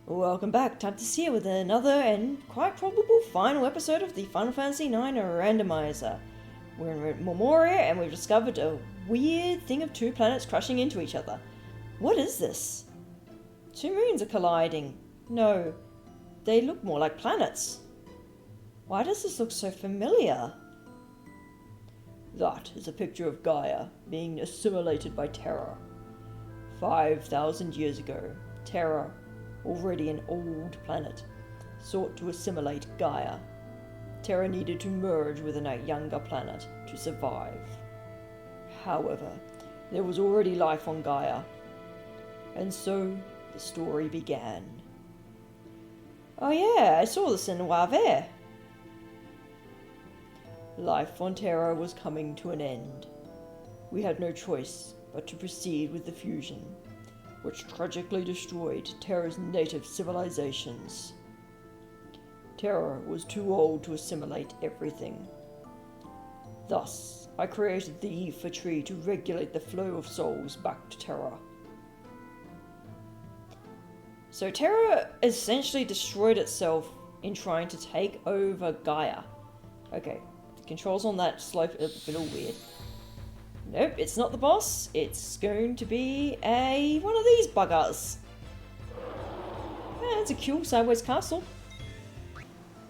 Welcome back, time to see it with another and quite probable final episode of the Final Fantasy IX Randomizer. We're in Memoria and we've discovered a weird thing of two planets crashing into each other. What is this? Two moons are colliding. No, they look more like planets. Why does this look so familiar? That is a picture of Gaia being assimilated by Terra. 5,000 years ago, Terra, already an old planet, sought to assimilate Gaia. Terra needed to merge with a younger planet to survive. However, there was already life on Gaia, and so the story began. Oh yeah, I saw this in Wave. Life on Terra was coming to an end. We had no choice but to proceed with the fusion, which tragically destroyed Terra's native civilizations. Terra was too old to assimilate everything. Thus, I created the EP30 to regulate the flow of souls back to Terra. So Terra essentially destroyed itself in trying to take over Gaia. Okay, the controls on that slope are a little weird. Nope, it's not the boss. It's going to be one of these buggers. It's a cool sideways castle.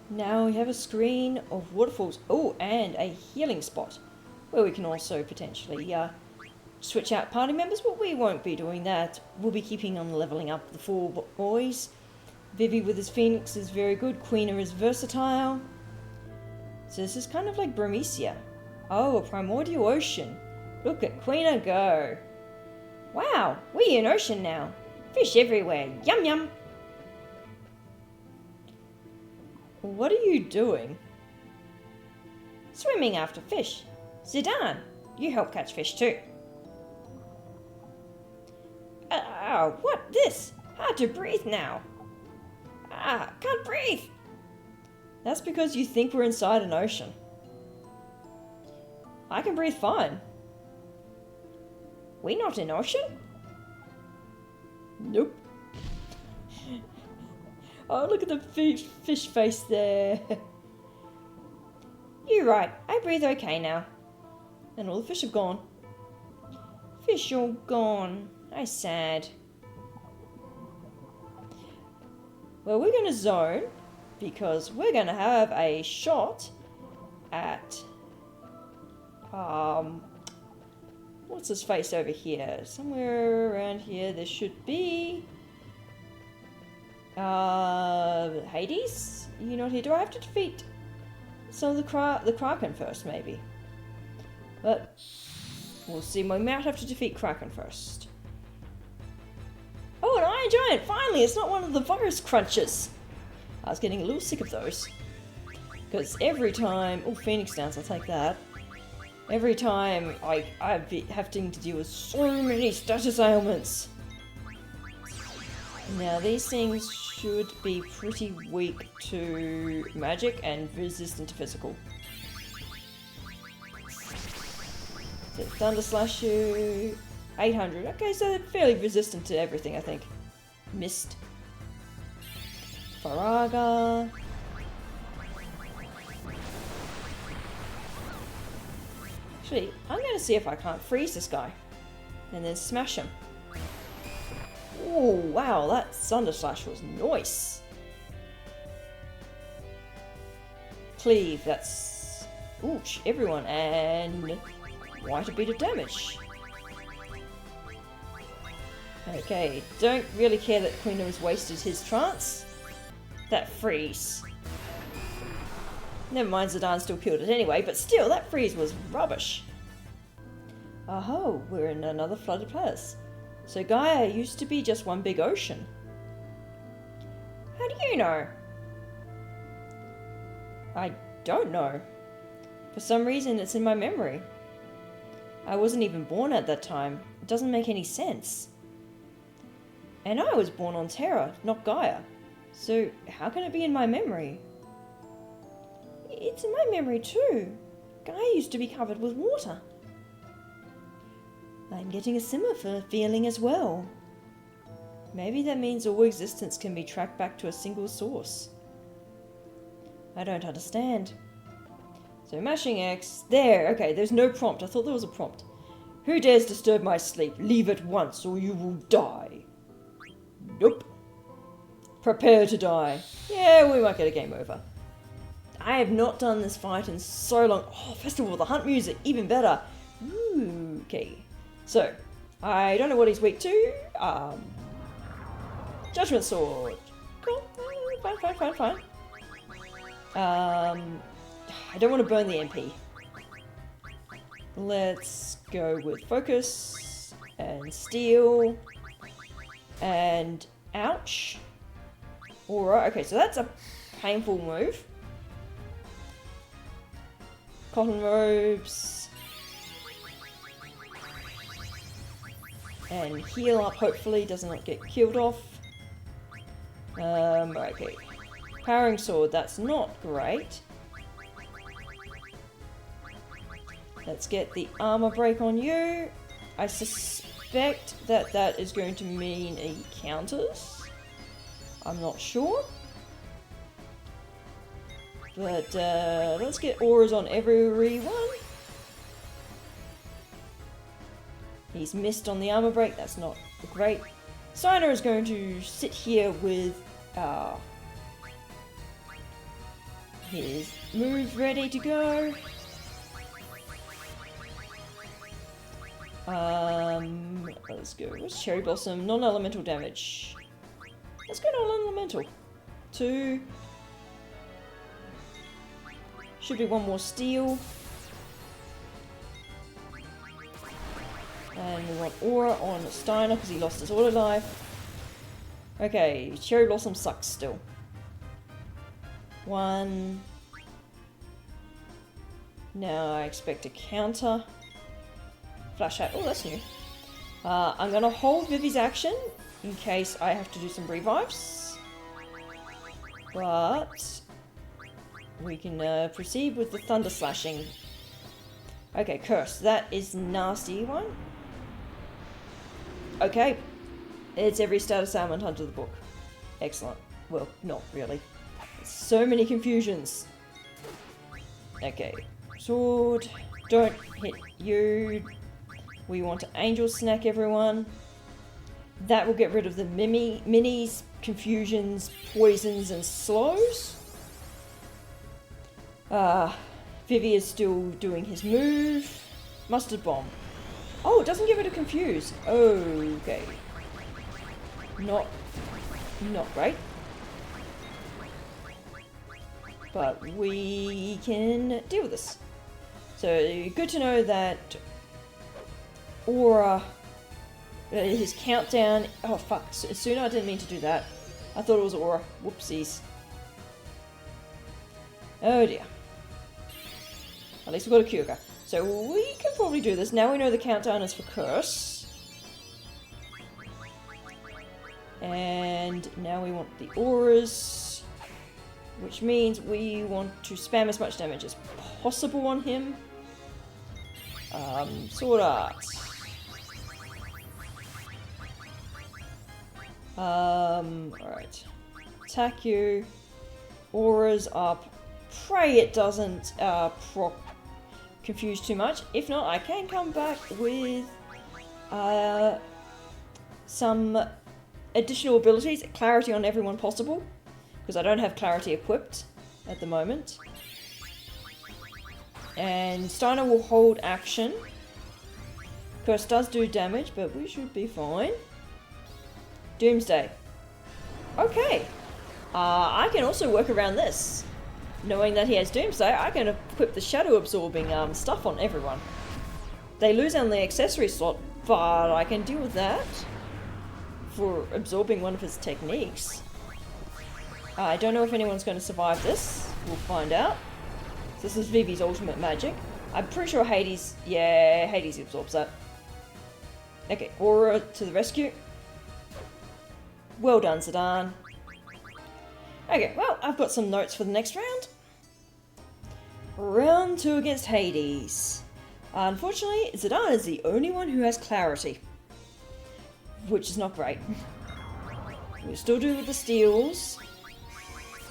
Now we have a screen of waterfalls. Oh, and a healing spot where we can also potentially switch out party members, but we won't be doing that. We'll be keeping on leveling up the four boys. Vivi with his phoenix is very good. Queena is versatile. So this is kind of like Bromecia. Oh, a primordial ocean. Look at Queena go. Wow, we're in ocean now. Fish everywhere. Yum yum. What are you doing? Swimming after fish. Zidane, you help catch fish too. What this? Hard to breathe now. Can't breathe. That's because you think we're inside an ocean. I can breathe fine. We not in ocean? Nope. Oh, look at the fish face there. You're right, I breathe okay now. And all the fish have gone. Fish all gone. I'm sad. Well, we're going to zone because we're going to have a shot at what's his face over here? Somewhere around here there should be Hades? You not here? Do I have to defeat some of the Kraken first, maybe? But we'll see. We might have to defeat Kraken first. Oh, an Iron Giant! Finally! It's not one of the virus crunches! I was getting a little sick of those. Because every time... Oh, Phoenix Dance, I'll take that. Every time I'm having to deal with so many status ailments. Now, these things should be pretty weak to magic and resistant to physical. So Thunder Slash you... 800. Okay, so they're fairly resistant to everything, I think. Mist. Faraga. Actually, I'm going to see if I can't freeze this guy. And then smash him. Oh, wow, that Thunder Slash was nice. Cleave, that's... Ouch, everyone, and... quite a bit of damage. Okay, don't really care that Queena has wasted his trance. That freeze. Never mind, Zidane still killed it anyway, but still, that freeze was rubbish. Oh, we're in another flooded place. So Gaia used to be just one big ocean. How do you know? I don't know. For some reason, it's in my memory. I wasn't even born at that time. It doesn't make any sense. And I was born on Terra, not Gaia. So how can it be in my memory? It's in my memory too. Gaia used to be covered with water. I'm getting a similar feeling as well. Maybe that means all existence can be tracked back to a single source. I don't understand. So mashing X. There, okay, there's no prompt. I thought there was a prompt. Who dares disturb my sleep? Leave at once or you will die. Nope. Prepare to die. Yeah, we might get a game over. I have not done this fight in so long. Oh, Festival of the Hunt music, even better. Ooh, okay. So, I don't know what he's weak to. Judgment Sword. Cool. Fine. I don't want to burn the MP. Let's go with Focus and Steel and Ouch. Alright, okay, so that's a painful move. Cotton Robes. And heal up, hopefully, does not get killed off. Okay. Powering Sword, that's not great. Let's get the armor break on you. I suspect that that is going to mean he counters. I'm not sure. But let's get auras on everyone. He's missed on the armor break, that's not great. Steiner is going to sit here with his moves ready to go. Let's go. What's Cherry Blossom? Non-elemental damage. Let's go non-elemental. 2. Should be 1 more steel. And we want aura on Steiner because he lost his auto life. Okay, Cherry Blossom sucks still. 1. Now I expect a counter. Flash out. Oh, that's new. I'm going to hold Vivi's action in case I have to do some revives. But we can proceed with the Thunder Slashing. Okay, Curse. That is nasty one. Okay. It's every status ailment under the book. Excellent. Well, not really. So many confusions. Okay. Sword. Don't hit you. We want to Angel Snack everyone. That will get rid of the minis, confusions, poisons, and slows. Vivi is still doing his move. Mustard Bomb. Oh, it doesn't get rid of confuse. Okay. Not great. But we can deal with this. So, good to know that Aura, his countdown, oh fuck, sooner I didn't mean to do that. I thought it was Aura, whoopsies. Oh dear. At least we've got a Kyuga. So we can probably do this. Now we know the countdown is for Curse. And now we want the auras, which means we want to spam as much damage as possible on him. Sword Art. Alright. Attack you. Auras up. Pray it doesn't confuse too much. If not, I can come back with some additional abilities. Clarity on everyone possible. Because I don't have Clarity equipped at the moment. And Steiner will hold action. Curse does do damage, but we should be fine. Doomsday. Okay. I can also work around this. Knowing that he has Doomsday, I can equip the shadow absorbing stuff on everyone. They lose on the accessory slot, but I can deal with that for absorbing one of his techniques. I don't know if anyone's going to survive this. We'll find out. So this is Vivi's ultimate magic. I'm pretty sure Hades... Yeah, Hades absorbs that. Okay, Aura to the rescue. Well done, Zidane. Okay, well, I've got some notes for the next round. Round 2 against Hades. Unfortunately, Zidane is the only one who has Clarity. Which is not great. We still do with the steals.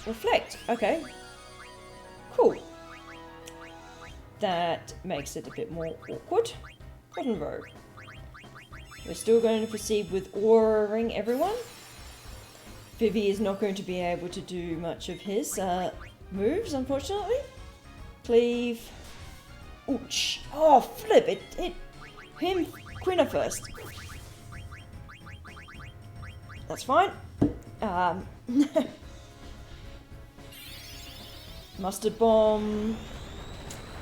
Reflect. Okay. Cool. That makes it a bit more awkward. Cotton row. We're still going to proceed with auraing everyone. Vivi is not going to be able to do much of his moves, unfortunately. Cleave. Ouch. Oh, flip. It hit him, Quina first. That's fine. Mustard bomb.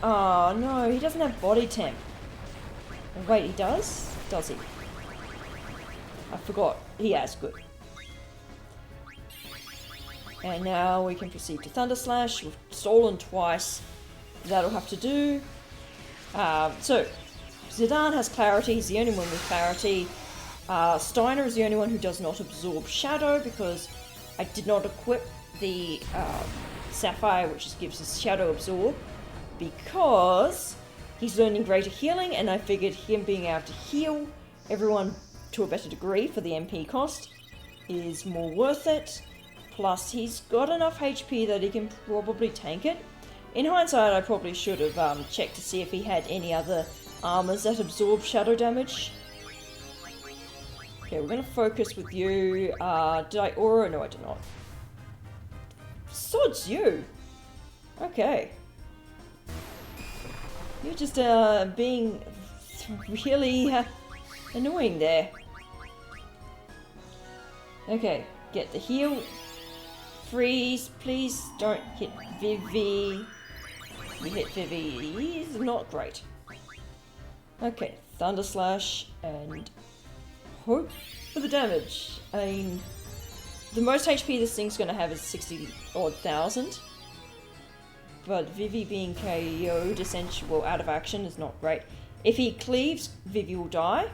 Oh no, he doesn't have body temp. Oh, wait, he does? Does he? I forgot. He has, good. And now we can proceed to Thunder Slash. We've stolen twice. That'll have to do. So, Zidane has clarity. He's the only one with clarity. Steiner is the only one who does not absorb shadow because I did not equip the Sapphire, which just gives us shadow absorb, because he's learning greater healing, and I figured him being able to heal everyone to a better degree for the MP cost is more worth it. Plus, he's got enough HP that he can probably tank it. In hindsight, I probably should have checked to see if he had any other armors that absorb shadow damage. Okay, we're going to focus with you. Did I aura? No, I did not. Sods you! Okay. You're just being really annoying there. Okay, get the heal. Freeze, please don't hit Vivi. You hit Vivi, he's not great. Okay, Thunder Slash and hope for the damage. I mean, the most HP this thing's gonna have is 60-odd thousand. But Vivi being KO'd, essentially, well, out of action is not great. If he cleaves, Vivi will die.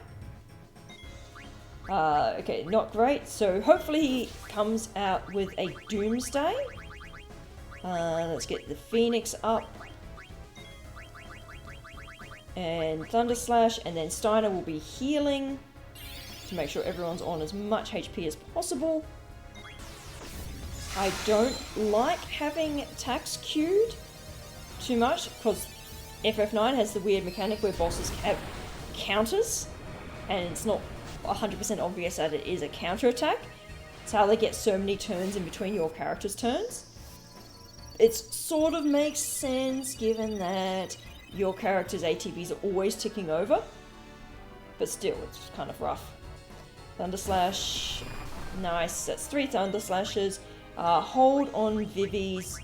Okay, not great. So hopefully he comes out with a Doomsday. Let's get the Phoenix up. And Thunder Slash, and then Steiner will be healing to make sure everyone's on as much HP as possible. I don't like having attacks queued too much because FF9 has the weird mechanic where bosses have counters and it's not 100% obvious that it is a counter attack. It's how they get so many turns in between your character's turns. It sort of makes sense given that your character's ATBs are always ticking over, but still, it's kind of rough. Thunder Slash, nice, that's 3 Thunder Slashes. Hold on Vivi's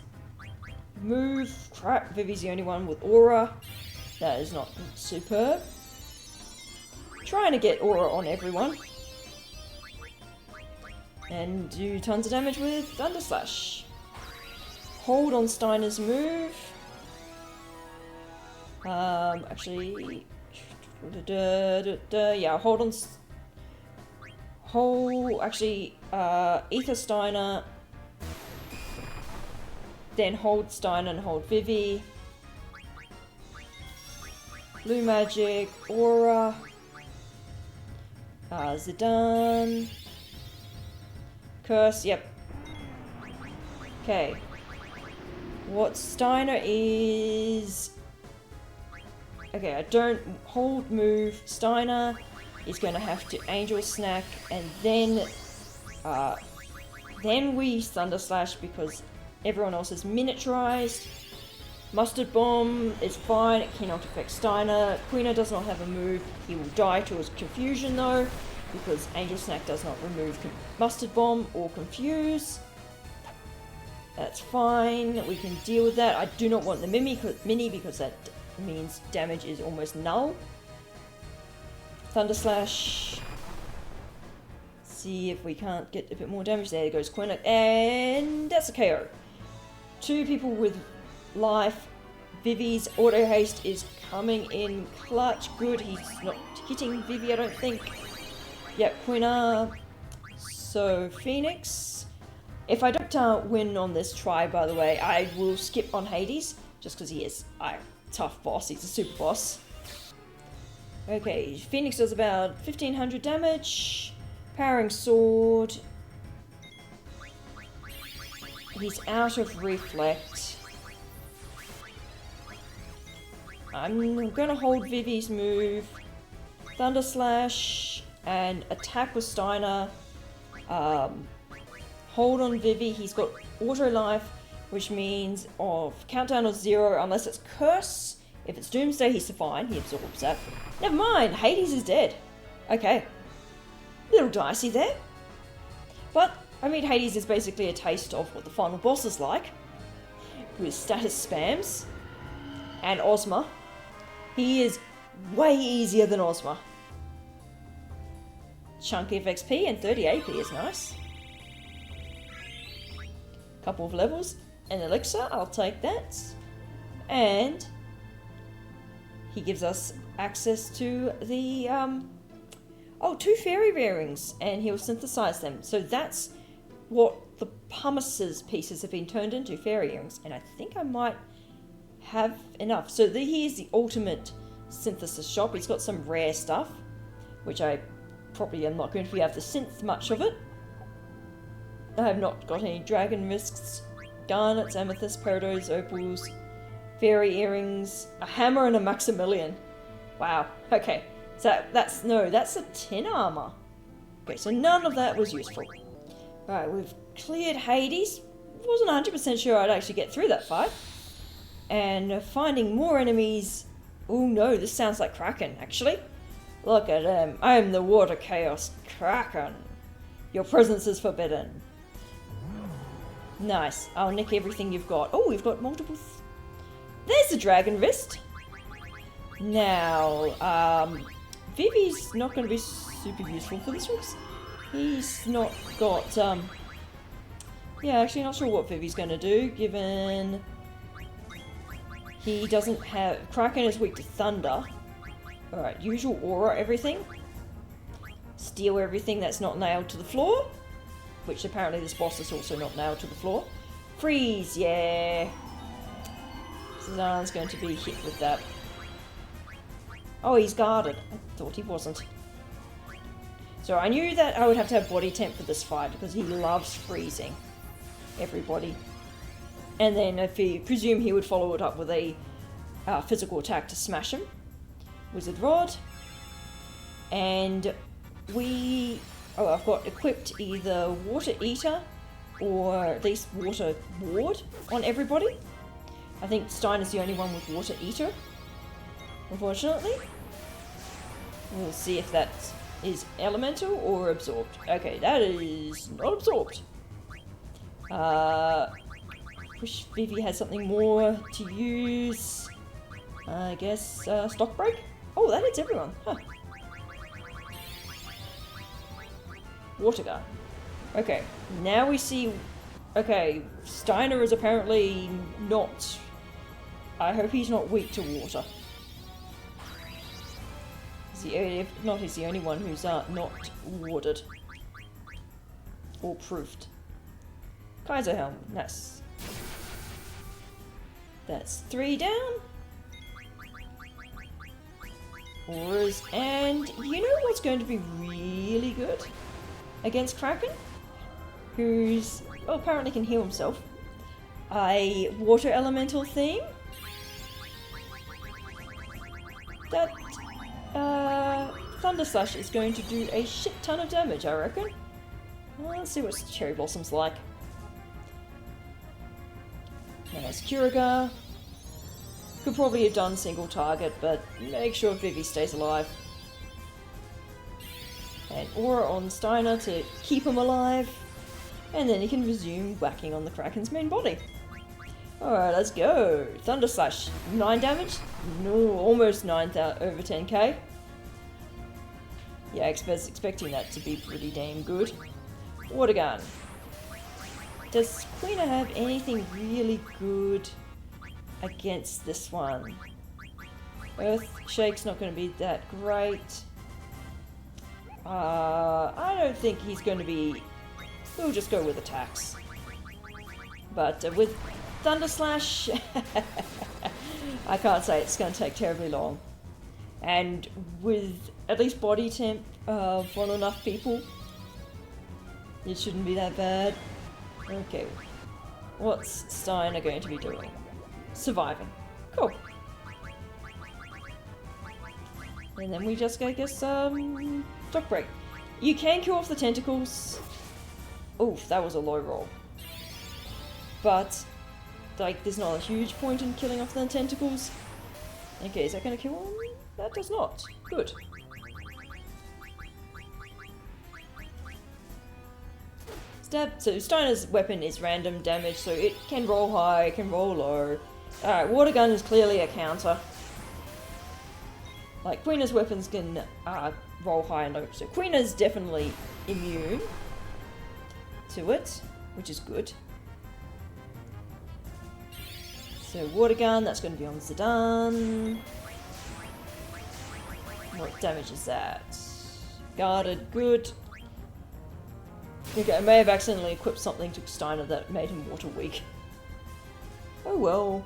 move. Crap, Vivi's the only one with aura. That is not superb. Trying to get aura on everyone. And do tons of damage with Thunder Slash. Hold on Steiner's move. Actually, yeah, hold on. Hold, actually, Ether Steiner. Then hold Steiner and hold Vivi. Blue Magic, Aura. Zidane. Curse, yep. Okay. What Steiner is... Okay, I don't hold move. Steiner is going to have to Angel Snack and then we Thunder Slash because everyone else is miniaturized. Mustard Bomb is fine, it cannot affect Steiner. Quina does not have a move. He will die to his confusion though, because Angel Snack does not remove Mustard Bomb or Confuse. That's fine, we can deal with that. I do not want the mini because that means damage is almost null. Thunder Slash. See if we can't get a bit more damage. There goes Quina, and that's a KO. 2 people with life. Vivi's auto haste is coming in clutch. Good, he's not hitting Vivi, I don't think. Yep, Quina. So, Phoenix. If I don't win on this try, by the way, I will skip on Hades, just because he is a tough boss. He's a super boss. Okay, Phoenix does about 1500 damage. Powering Sword. He's out of reflect. I'm gonna hold Vivi's move, Thunder Slash, and attack with Steiner. Hold on Vivi, he's got auto life, which means of countdown of 0 unless it's Curse. If it's Doomsday, he's fine, he absorbs that. Never mind, Hades is dead. Okay. Little dicey there. But, I mean, Hades is basically a taste of what the final boss is like. With status spams. And Ozma. He is way easier than Ozma. Chunk of XP and 30 AP is nice. Couple of levels. An elixir, I'll take that. And he gives us access to the, 2 fairy bearings, and he'll synthesize them. So that's what the pumice's pieces have been turned into, fairy earrings. And I think I might have enough. So here's the ultimate synthesis shop. He's got some rare stuff, which I probably am not going to be able to synth much of it. I have not got any dragon risks, garnets, amethyst, peridot, opals, fairy earrings, a hammer, and a Maximilian. Wow. Okay. So that's a tin armor. Okay, so none of that was useful. Alright, we've cleared Hades. Wasn't 100% sure I'd actually get through that fight. And finding more enemies. Oh no, this sounds like Kraken, actually. Look at him. I am the Water Chaos Kraken. Your presence is forbidden. Nice. I'll nick everything you've got. Oh, we've got multiple... There's the Dragon Wrist. Now, Vivi's not going to be super useful for this one. He's not got, yeah, actually not sure what Vivi's going to do, given he doesn't have... Kraken is weak to thunder. Alright, usual aura everything. Steal everything that's not nailed to the floor. Which apparently this boss is also not nailed to the floor. Freeze, yeah. Cezanne's going to be hit with that. Oh, he's guarded. I thought he wasn't. So I knew that I would have to have body temp for this fight because he loves freezing everybody. And then if he presume he would follow it up with a physical attack to smash him. Wizard Rod. And we... Oh, I've got equipped either Water Eater or at least Water Ward on everybody. I think Steiner's the only one with Water Eater, unfortunately. We'll see if that is elemental or absorbed. Okay, that is not absorbed. Wish Vivi had something more to use. I guess Stock Break? Oh, that hits everyone. Huh. Water gun. Okay, now we see... Okay, Steiner is apparently not... I hope he's not weak to water. If not, he's the only one who's not warded. Or proofed. Kaiser Helm, nice. That's 3 down. Auras, and you know what's going to be really good against Kraken? Who's, well, apparently can heal himself. A water elemental theme. That Thunder Slash is going to do a shit ton of damage, I reckon. Well, let's see what Cherry Blossom's like. Nice Curagar. Could probably have done single target, but make sure Vivi stays alive. And Aura on Steiner to keep him alive. And then he can resume whacking on the Kraken's main body. Alright, let's go. Thunder Slash. 9 damage? No, almost 9 over 10k. Yeah, expecting that to be pretty damn good. Water gun. Does Quina have anything really good against this one? Earth Shake's not going to be that great. I don't think he's going to be... We'll just go with attacks. But with Thunder Slash, I can't say it's going to take terribly long. And with at least body temp for enough people, it shouldn't be that bad. Okay. What's Steiner going to be doing? Surviving. Cool. And then we just go get some dock break. You can kill off the tentacles. Oof, that was a low roll. But, like, there's not a huge point in killing off the tentacles. Okay, is that going to kill him? That does not. Good. Stab. So Steiner's weapon is random damage, so it can roll high, it can roll low. Alright, water gun is clearly a counter. Like, Queena's weapons can roll high and low, so Queena's definitely immune to it, which is good. So water gun, that's going to be on Zidane. What damage is that? Guarded, good. Okay, I may have accidentally equipped something to Steiner that made him water weak. Oh well.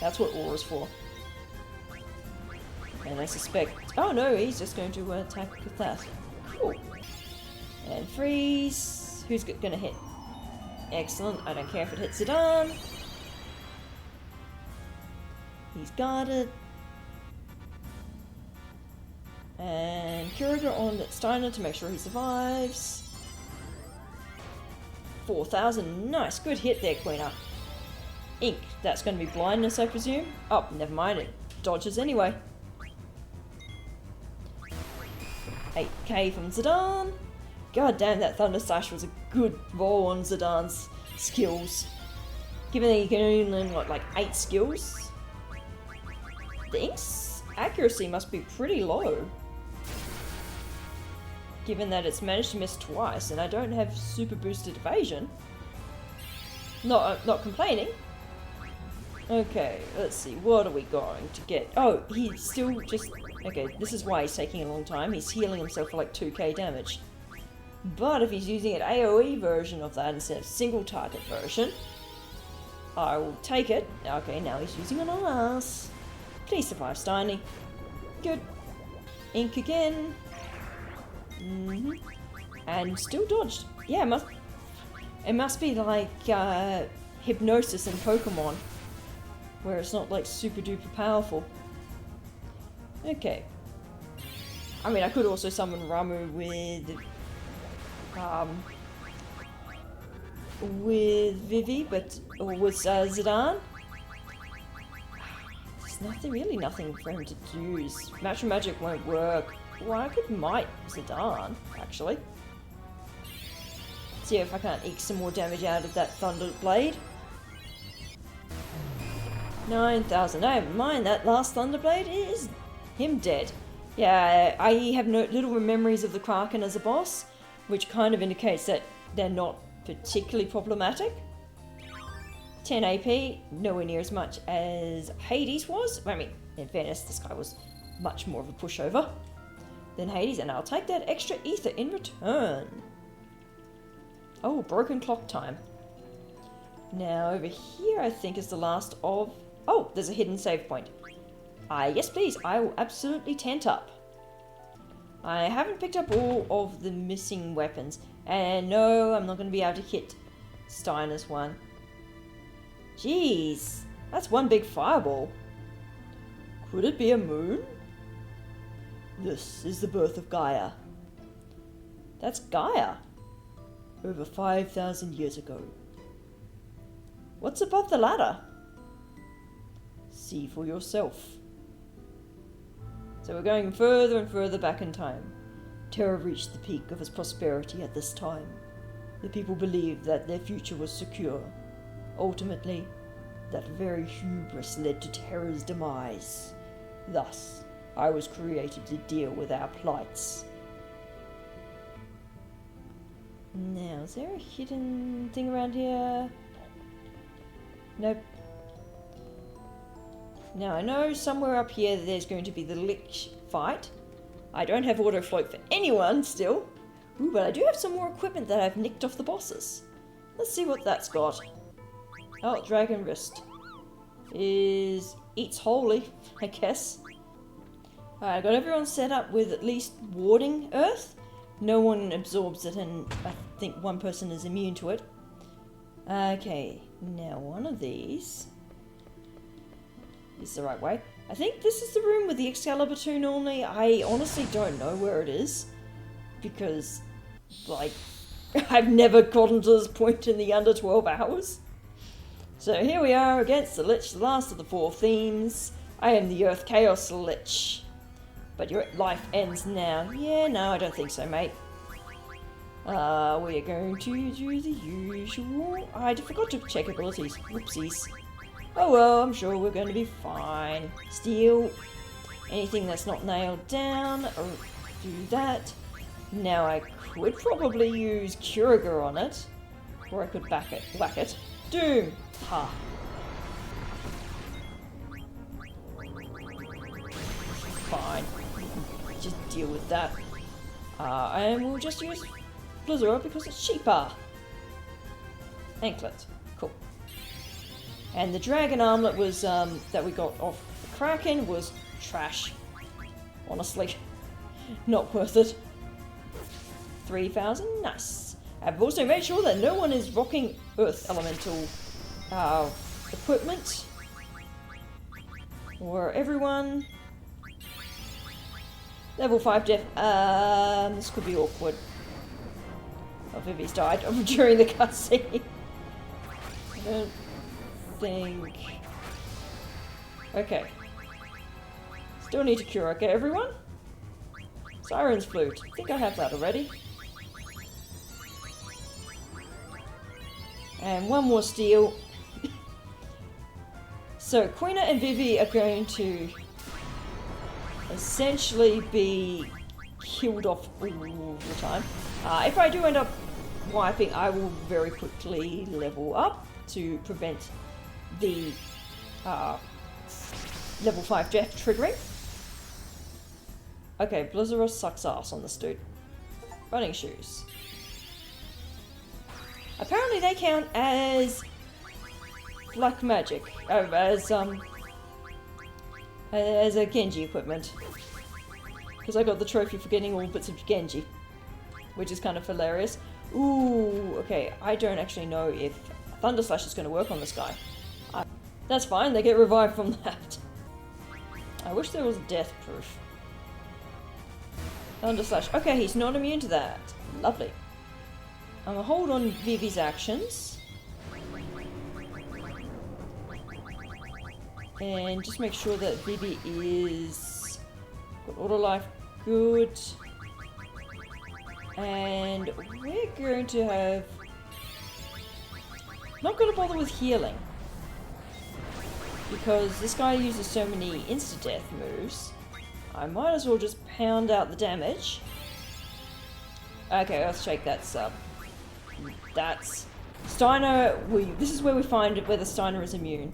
That's what Aura's for. And I suspect... Oh no, he's just going to attack with that. Cool. And freeze. Who's gonna hit? Excellent. I don't care if it hits Zidane. He's guarded. And Kiriga on Steiner to make sure he survives. 4,000. Nice. Good hit there, Queena. Ink. That's going to be blindness, I presume. Oh, never mind. It dodges anyway. 8k from Zidane. God damn, that Thunder Slash was a good roll on Zidane's skills. Given that you can only learn, what, like 8 skills? The Ink's accuracy must be pretty low. Given that it's managed to miss twice, and I don't have super boosted evasion. Not complaining. Okay, let's see, what are we going to get? Oh, he's still just... Okay, this is why he's taking a long time. He's healing himself for like 2k damage. But if he's using an AoE version of that instead of single target version, I will take it. Okay, now he's using an ass. Please survive, Steiny. Good. Ink again. And still dodged. Yeah, it must be like hypnosis in Pokemon, where it's not like super duper powerful. Okay. I mean, I could also summon Ramu with Vivi, or with Zidane. There's really nothing for him to use. Natural Magic won't work. Well, I could might Zidane, actually. See if I can't eke some more damage out of that Thunder Blade. 9,000. Never mind, that last Thunder Blade is him dead. Yeah, I have little memories of the Kraken as a boss, which kind of indicates that they're not particularly problematic. 10 AP, nowhere near as much as Hades was. I mean, in fairness, this guy was much more of a pushover than Hades, and I'll take that extra ether in return. Oh, broken clock time. Now, over here, I think is the last of... Oh, there's a hidden save point. Yes, please. I will absolutely tent up. I haven't picked up all of the missing weapons. And no, I'm not going to be able to hit Steiner's one. Jeez, that's one big fireball. Could it be a moon? This is the birth of Gaia. That's Gaia. Over 5,000 years ago. What's above the ladder? See for yourself. So we're going further and further back in time. Terra reached the peak of its prosperity at this time. The people believed that their future was secure. Ultimately, that very hubris led to Terra's demise. Thus, I was created to deal with our plights. Now, is there a hidden thing around here? Nope. Now, I know somewhere up here there's going to be the Lich fight. I don't have auto float for anyone still. Ooh, but I do have some more equipment that I've nicked off the bosses. Let's see what that's got. Oh, Dragon Wrist. Eats holy, I guess. Alright, I got everyone set up with at least warding earth. No one absorbs it, and I think one person is immune to it. Okay, now one of these is the right way. I think this is the room with the Excalibur tune only. I honestly don't know where it is. Because, like, I've never gotten to this point in the under 12 hours. So here we are against the Lich, the last of the 4 themes. I am the Earth Chaos Lich. But your life ends now. Yeah, no, I don't think so, mate. We're going to do the usual. I forgot to check abilities. Whoopsies. Oh well, I'm sure we're going to be fine. Steal. Anything that's not nailed down. Or do that. Now I could probably use Curager on it. Or I could whack it. Doom! Ha. Fine. Just deal with that. And we'll just use Blizzard because it's cheaper. Anklet. Cool. And the dragon armlet was that we got off the Kraken was trash. Honestly. Not worth it. 3,000, nice. I've also made sure that no one is rocking Earth Elemental equipment. Or everyone. Level 5 death. This could be awkward. Oh, Vivi's died during the cutscene. I don't think. Okay. Still need to cure. Okay, everyone? Siren's Flute. I think I have that already. And one more steal. So, Quina and Vivi are going to essentially be killed off all the time. If I do end up wiping, I will very quickly level up to prevent the level 5 death triggering. Okay, Blizzaros sucks ass on this dude. Running shoes. Apparently they count as black magic, as a Genji equipment. Because I got the trophy for getting all bits of Genji, which is kind of hilarious. Ooh, okay, I don't actually know if Thunder Slash is going to work on this guy. That's fine, they get revived from that. I wish there was death proof. Thunder Slash. Okay, he's not immune to that. Lovely. I'm gonna hold on Vivi's actions. And just make sure that Vivi is... got auto life good. And we're going to have... not gonna bother with healing. Because this guy uses so many insta-death moves. I might as well just pound out the damage. Okay, let's shake that sub. That's... Steiner, this is where we find whether Steiner is immune.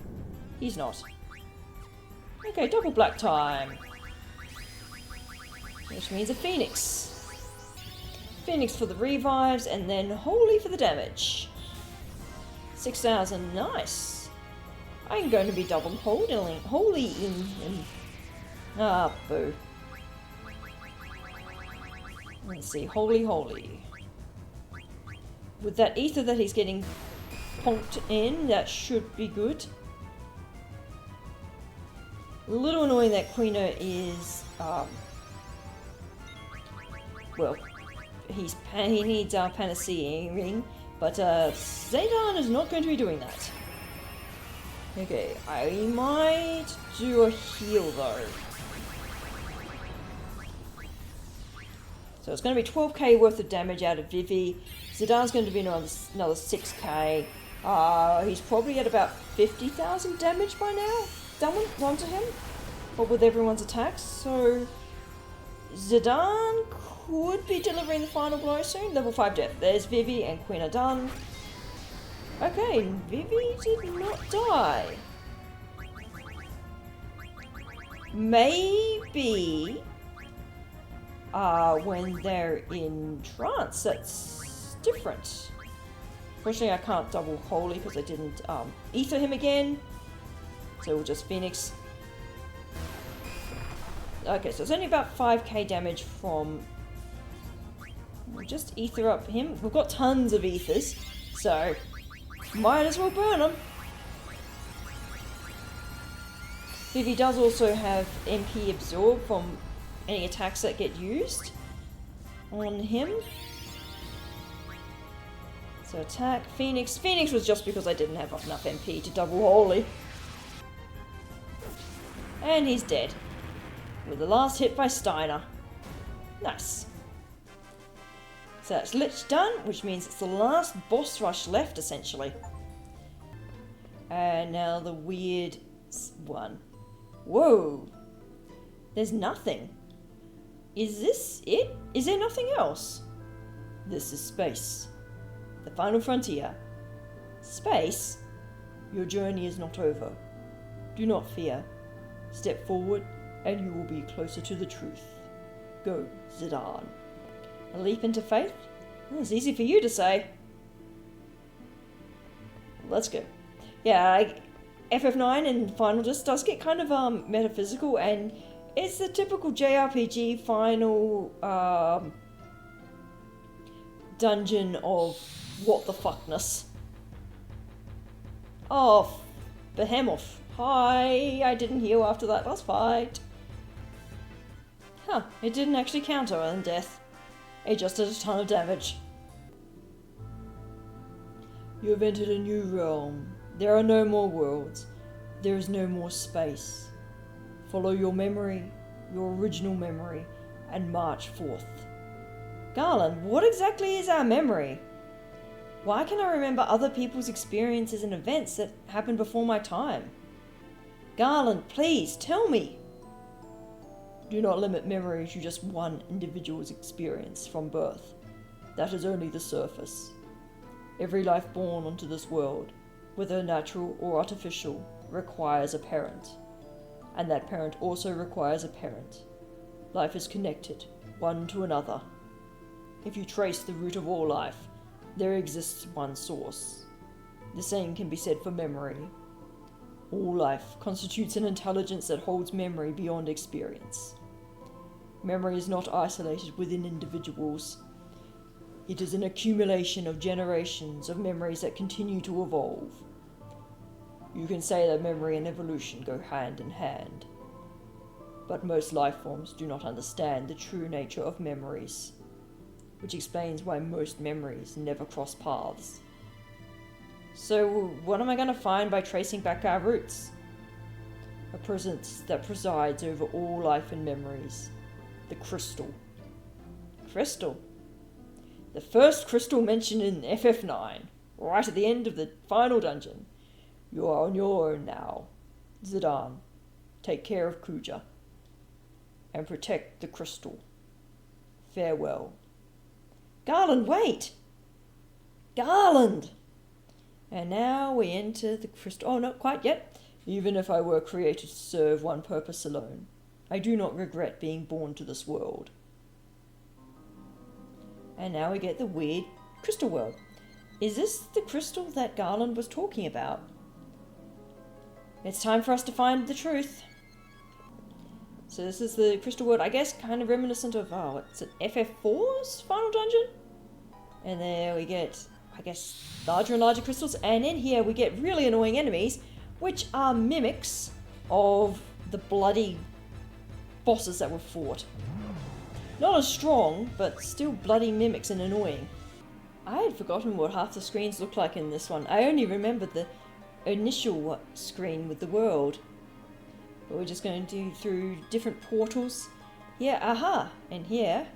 He's not. Okay, double black time. Which means a Phoenix. Phoenix for the revives, and then Holy for the damage. 6,000, nice. I'm going to be double holy in... Ah, boo. Let's see, holy. With that ether that he's getting ponked in, that should be good. A little annoying that Quina is, well, he needs panaceaing, but Zaydan is not going to be doing that. Okay, I might do a heal though. So it's going to be 12k worth of damage out of Vivi. Zidane's going to be another 6k. He's probably at about 50,000 damage by now. Done to him. But with everyone's attacks. So Zidane could be delivering the final blow soon. Level 5 death. There's Vivi and Queen are done. Okay, Vivi did not die. Maybe when they're in trance, that's different. Unfortunately, I can't double holy because I didn't ether him again. So we'll just Phoenix. Okay, so it's only about 5k damage from... we'll just ether up him. We've got tons of ethers, so Might as well burn him. Vivi does also have MP absorb from any attacks that get used on him. So attack, Phoenix. Phoenix was just because I didn't have enough MP to double Holy. And he's dead. With the last hit by Steiner. Nice. So that's Lich done, which means it's the last boss rush left, essentially. And now the weird one. Whoa. There's nothing. Is this it? Is there nothing else? This is space. The final frontier. Space? Your journey is not over. Do not fear. Step forward and you will be closer to the truth. Go, Zidane. A leap into faith? It's easy for you to say. Let's go. Yeah, FF9 in Final just does get kind of metaphysical, and it's the typical JRPG final dungeon of what the fuckness. Oh, Behemoth. Hi, I didn't heal after that last fight. Huh, it didn't actually counter on death. It just did a ton of damage. You have entered a new realm. There are no more worlds. There is no more space. Follow your memory, your original memory, and march forth. Garland, what exactly is our memory? Why can I remember other people's experiences and events that happened before my time? Garland, please, tell me! Do not limit memory to just one individual's experience from birth. That is only the surface. Every life born onto this world, whether natural or artificial, requires a parent. And that parent also requires a parent. Life is connected, one to another. If you trace the root of all life, there exists one source. The same can be said for memory. All life constitutes an intelligence that holds memory beyond experience. Memory is not isolated within individuals. It is an accumulation of generations of memories that continue to evolve. You can say that memory and evolution go hand in hand. But most life forms do not understand the true nature of memories, which explains why most memories never cross paths. So what am I going to find by tracing back our roots? A presence that presides over all life and memories. The crystal. Crystal? The first crystal mentioned in FF9, right at the end of the final dungeon. You are on your own now. Zidane, take care of Kuja. And protect the crystal. Farewell. Garland, wait! Garland! And now we enter the crystal. Oh, not quite yet. Even if I were created to serve one purpose alone, I do not regret being born to this world. And now we get the weird crystal world. Is this the crystal that Garland was talking about? It's time for us to find the truth. So this is the crystal world, I guess kind of reminiscent of, it's an FF4's final dungeon? And there we get, I guess, larger and larger crystals. And in here we get really annoying enemies, which are mimics of the bloody bosses that were fought. Not as strong, but still bloody mimics and annoying. I had forgotten what half the screens looked like in this one. I only remembered the initial screen with the world. But we're just going to do through different portals. Yeah, aha! And here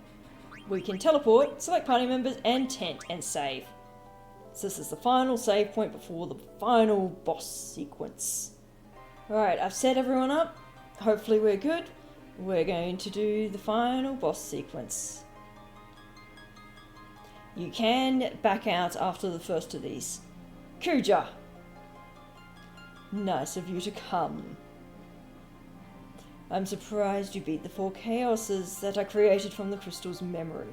we can teleport, select party members, and tent, and save. So this is the final save point before the final boss sequence. Alright, I've set everyone up. Hopefully we're good. We're going to do the final boss sequence. You can back out after the first of these. Kuja! Nice of you to come. I'm surprised you beat the 4 chaoses that I created from the crystal's memory.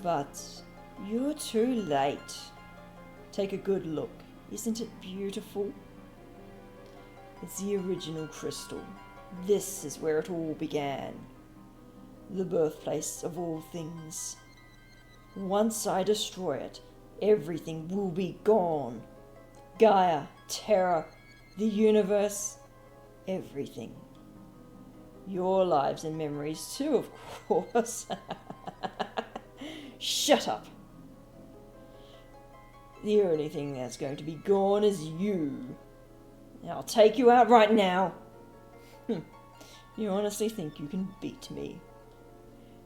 But you're too late. Take a good look. Isn't it beautiful? It's the original crystal. This is where it all began. The birthplace of all things. Once I destroy it, everything will be gone. Gaia, Terra, the universe, everything. Your lives and memories too, of course. Shut up. The only thing that's going to be gone is you. I'll take you out right now. You honestly think you can beat me?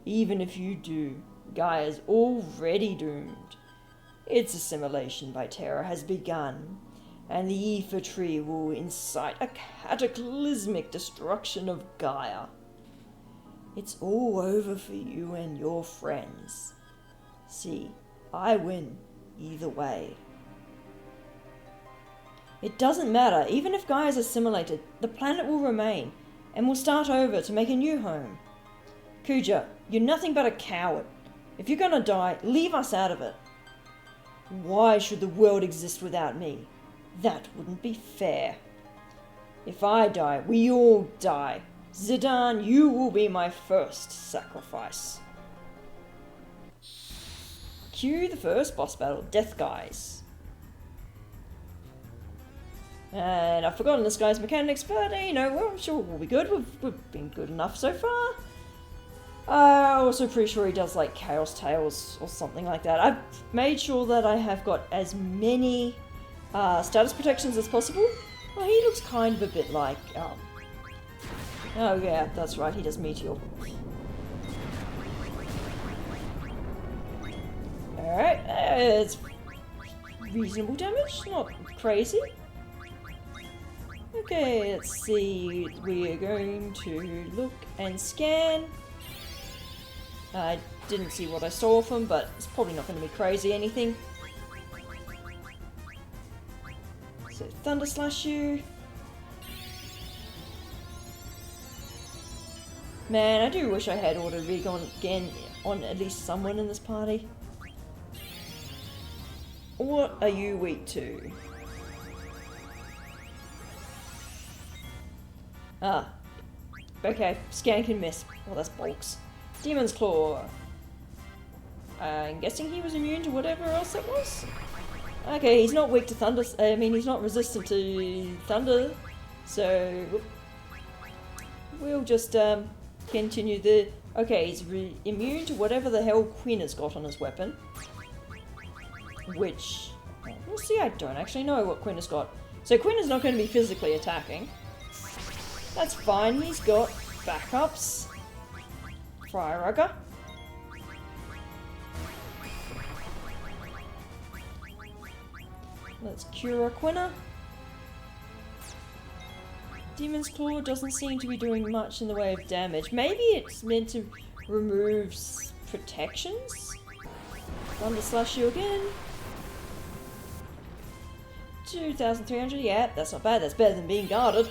Even if you do, Gaia's already doomed. Its assimilation by Terra has begun, and the EP30 will incite a cataclysmic destruction of Gaia. It's all over for you and your friends. See, I win either way. It doesn't matter, even if Gaia is assimilated, the planet will remain, and we'll start over to make a new home. Kuja, you're nothing but a coward. If you're gonna die, leave us out of it. Why should the world exist without me? That wouldn't be fair. If I die, we all die. Zidane, you will be my first sacrifice. Cue the first boss battle, Death Guys. And I've forgotten this guy's mechanics, but you know, well, I'm sure we'll be good. We've been good enough so far. Also pretty sure he does like Chaos Tails or something like that. I've made sure that I have got as many status protections as possible. Well, he looks kind of a bit like, oh yeah, that's right, he does Meteor. Alright, it's reasonable damage, not crazy. Okay, let's see, we are going to look and scan. I didn't see what I saw from, but it's probably not going to be crazy anything. So, Thunder Slash you. Man, I do wish I had Auto Recon again on at least someone in this party. What are you weak to? Ah. Okay, scan can miss. Well, that's bulks. Demon's Claw. I'm guessing he was immune to whatever else it was? Okay, he's not weak to thunder. I mean, he's not resistant to thunder. So, we'll just continue the... Okay, he's immune to whatever the hell Quinn has got on his weapon. Which... We'll see, I don't actually know what Quinn has got. So Quinn is not going to be physically attacking. That's fine, he's got backups. Fire Rugger. Let's cure Quinna. Demon's Claw doesn't seem to be doing much in the way of damage. Maybe it's meant to remove protections? Thunder Slash you again. 2,300, yeah, that's not bad. That's better than being guarded.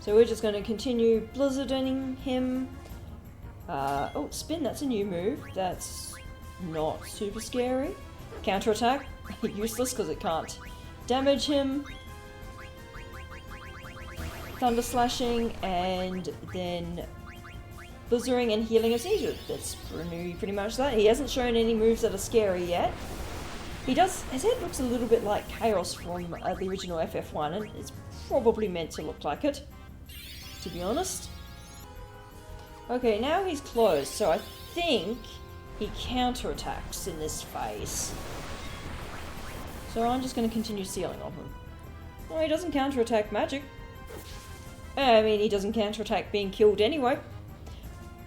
So we're just going to continue blizzarding him. Oh, Spin, that's a new move. That's not super scary. Counterattack, useless because it can't damage him. Thunder Slashing, and then Blizzarding and Healing of Seizure. That's pretty much that. He hasn't shown any moves that are scary yet. He does, his head looks a little bit like Chaos from the original FF1, and it's probably meant to look like it, to be honest. Okay, now he's closed, so I think he counterattacks in this phase. So I'm just going to continue sealing on him. Well, he doesn't counterattack magic. I mean, he doesn't counterattack being killed anyway.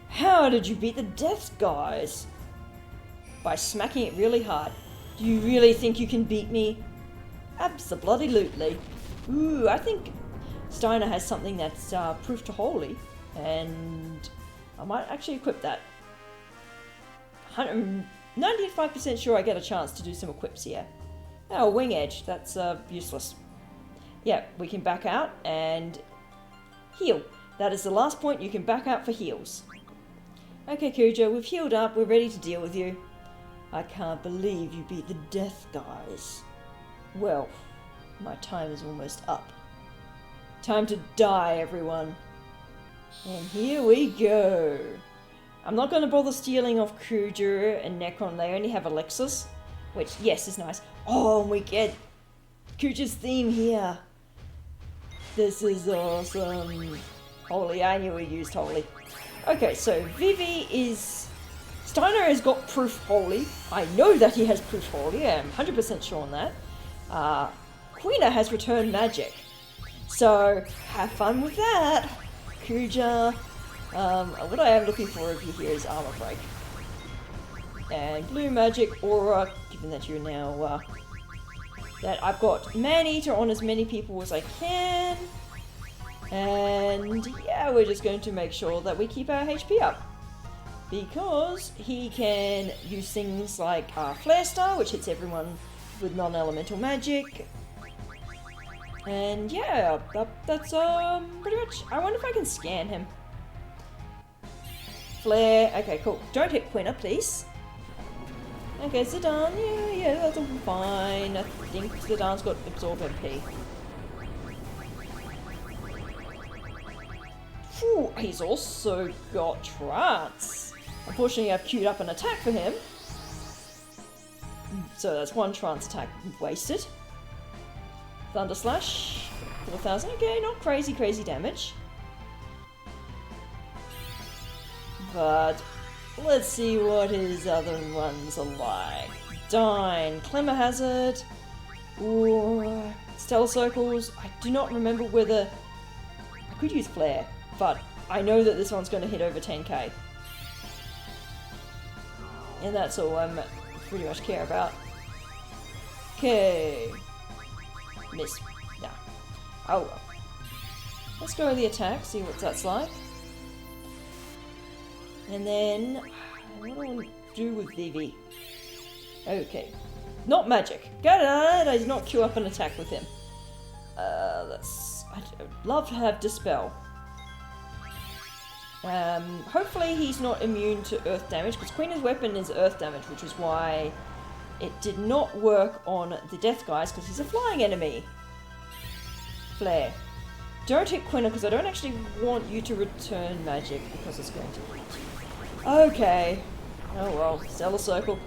How did you beat the Death Guys? By smacking it really hard. Do you really think you can beat me? Abso-bloody-lutely. Ooh, I think Steiner has something that's proof to holy, and I might actually equip that. 95% sure I get a chance to do some equips here. Oh, Wing Edge, that's useless. Yeah, we can back out and heal. That is the last point, you can back out for heals. Okay, Kuja, we've healed up, we're ready to deal with you. I can't believe you beat the Death Guys. Well, my time is almost up. Time to die, everyone. And here we go. I'm not going to bother stealing off Kuja and Necron, they only have elixirs. which, yes, is nice. Oh, and we get Kuja's theme here. This is awesome. Holy, I knew we used Holy. Okay, so Vivi is... Steiner has got Proof Holy. I know that he has Proof Holy. I'm 100% sure on that. Quina has Return Magic. So, have fun with that. Kuja. What I am looking for over here is Armor Break. And Blue Magic Aura, given that you're now... that I've got Man-Eater on as many people as I can. And yeah, we're just going to make sure that we keep our HP up. Because he can use things like Flare Star, which hits everyone with non-elemental magic. And yeah, that's pretty much... I wonder if I can scan him. Flare, okay, cool. Don't hit Quina, please. Okay, Zidane, yeah, that's all fine. I think Zidane's got Absorb MP. Phew, he's also got Trance. Unfortunately, I've queued up an attack for him. So that's one Trance attack wasted. Thunder Slash, 4,000. Okay, not crazy damage. But let's see what his other ones are like. Dine, Clemmer Hazard, ooh, Stellar Circles. I do not remember whether... I could use Flare, but I know that this one's going to hit over 10k. And that's all I pretty much care about. Okay. Miss. No. Oh well. Let's go with the attack, see what that's like. And then, what do I want to do with Vivi? Okay. Not magic. Got it! I did not queue up an attack with him. I'd love to have Dispel. Hopefully he's not immune to earth damage, because Queen's weapon is earth damage, which is why it did not work on the Death Guys, because he's a flying enemy. Flare. Don't hit Quina, because I don't actually want you to return magic, because it's going to hit you. Okay. Oh well, Stellar Circle.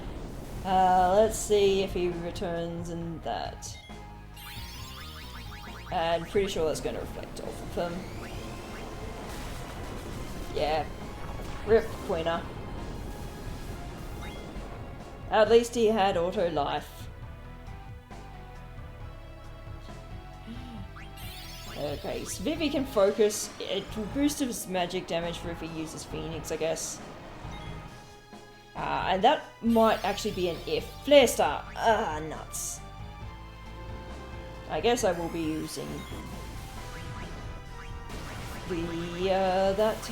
Let's see if he returns in that. And pretty sure that's going to reflect off of him. Yeah. Rip Quina. At least he had auto life. Okay, so Vivi can focus. It will boost his magic damage for if he uses Phoenix, I guess. And that might actually be an if. Flare Star. Nuts. I guess I will be using the, that.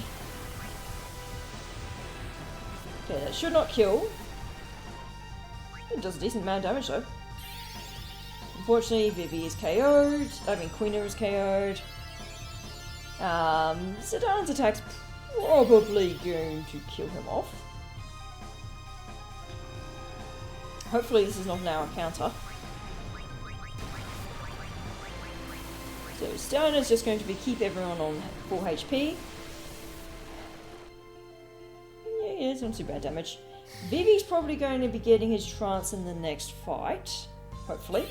Okay, that should not kill. It does a decent amount of damage though. Unfortunately, Vivi is KO'd. I mean, Quina is KO'd. Zidane's attack's probably going to kill him off. Hopefully this is not now a counter. So Steiner's just going to be keep everyone on full HP. Yeah, it's not too bad damage. Vivi's probably going to be getting his trance in the next fight. Hopefully.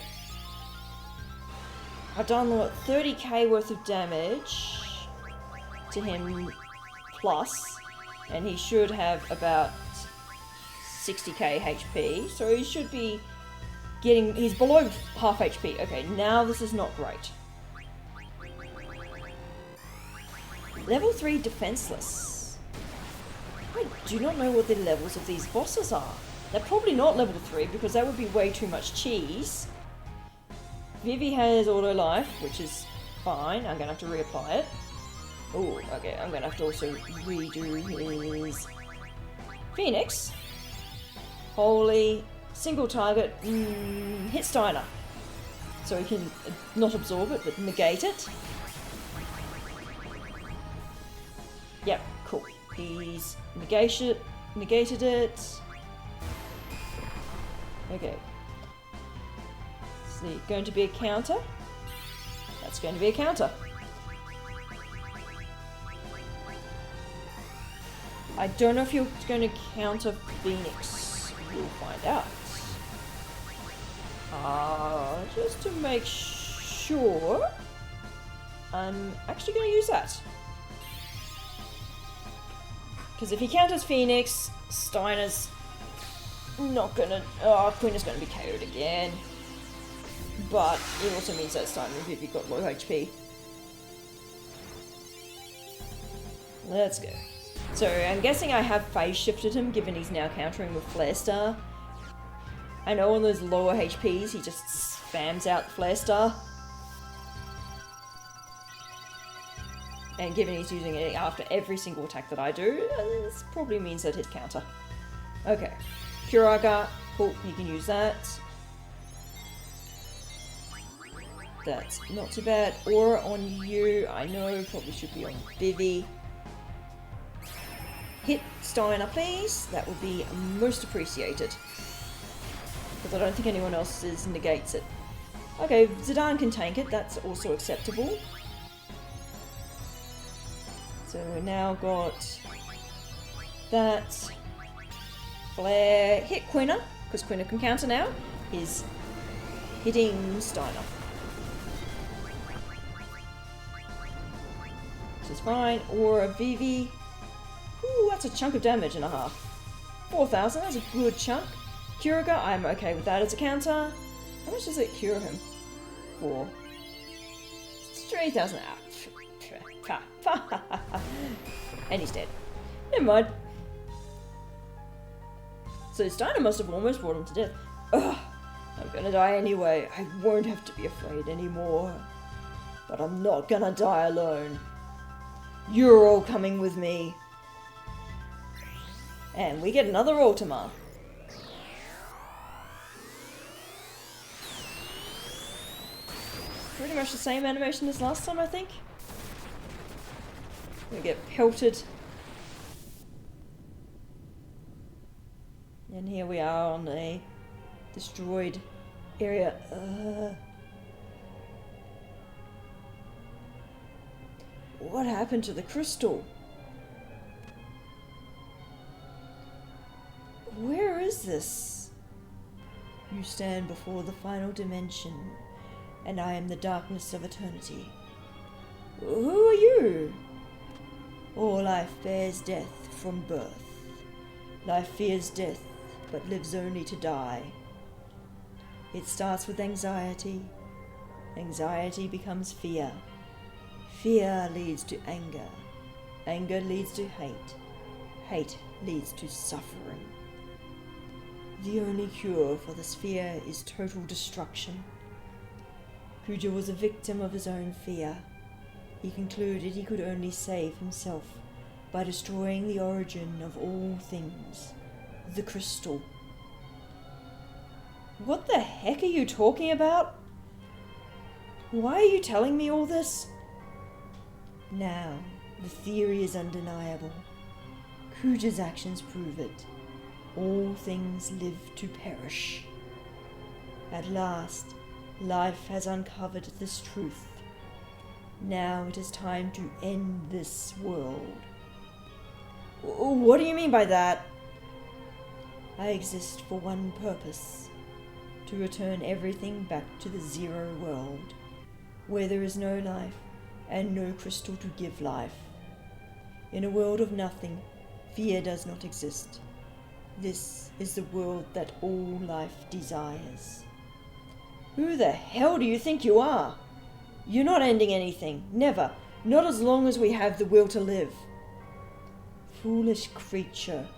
I've done, what, 30k worth of damage to him plus. And he should have about 60k HP. So he should be getting... He's below half HP. Okay, now this is not great. Level 3 Defenseless. I do not know what the levels of these bosses are. They're probably not level 3 because that would be way too much cheese. Vivi has auto life, which is fine. I'm going to have to reapply it. Oh, okay. I'm going to have to also redo his Phoenix. Holy. Single target. Hit Steiner. So he can not absorb it, but negate it. Yep, cool. He's negated it. Okay. Is it going to be a counter? That's going to be a counter. I don't know if you're going to counter Phoenix. We'll find out. Just to make sure, I'm actually going to use that. Because if he counters Phoenix, Steiner's not gonna... Oh, Quinn is going to be KO'd again. But it also means that Steiner and Vivi got low HP. Let's go. So I'm guessing I have phase shifted him, given he's now countering with Flare Star. I know on those lower HPs he just spams out Flare Star. And given he's using it after every single attack that I do, this probably means that his counter. Okay. Kuraga, cool, you can use that. That's not too bad. Aura on you, I know, probably should be on Vivi. Hit Steiner, please. That would be most appreciated. Because I don't think anyone else's negates it. Okay, Zidane can tank it, that's also acceptable. So now got that. Flare, hit Quinna, because Quinna can counter now, is hitting Steiner. Which is fine. Aura Vivi. Ooh, that's a chunk of damage and a half. 4,000, that's a good chunk. Kuraga, I'm okay with that as a counter. How much does it cure him? 4. 3,000. And he's dead. Never mind. So Steiner must have almost brought him to death. Ugh, I'm gonna die anyway. I won't have to be afraid anymore. But I'm not gonna die alone. You're all coming with me. And we get another Ultima. Pretty much the same animation as last time, I think. We get pelted. And here we are on a destroyed area. What happened to the crystal? Where is this? You stand before the final dimension, and I am the darkness of eternity. Who are you? All life bears death from birth. Life fears death, but lives only to die. It starts with anxiety. Anxiety becomes fear. Fear leads to anger. Anger leads to hate. Hate leads to suffering. The only cure for this fear is total destruction. Kuja was a victim of his own fear. He concluded he could only save himself by destroying the origin of all things, the crystal. What the heck are you talking about? Why are you telling me all this? Now, the theory is undeniable. Kuja's actions prove it. All things live to perish. At last, life has uncovered this truth. Now it is time to end this world. What do you mean by that? I exist for one purpose. To return everything back to the zero world, where there is no life and no crystal to give life. In a world of nothing, fear does not exist. This is the world that all life desires. Who the hell do you think you are? You're not ending anything. Never. Not as long as we have the will to live. Foolish creature.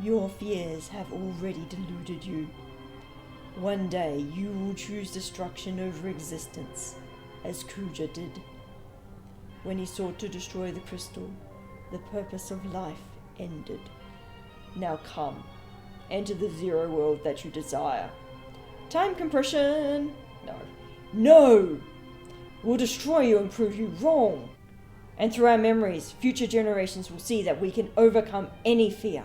Your fears have already deluded you. One day you will choose destruction over existence, as Kuja did. When he sought to destroy the crystal, the purpose of life ended. Now come, enter the zero world that you desire. Time compression! No. No! We'll destroy you and prove you wrong. And through our memories, future generations will see that we can overcome any fear.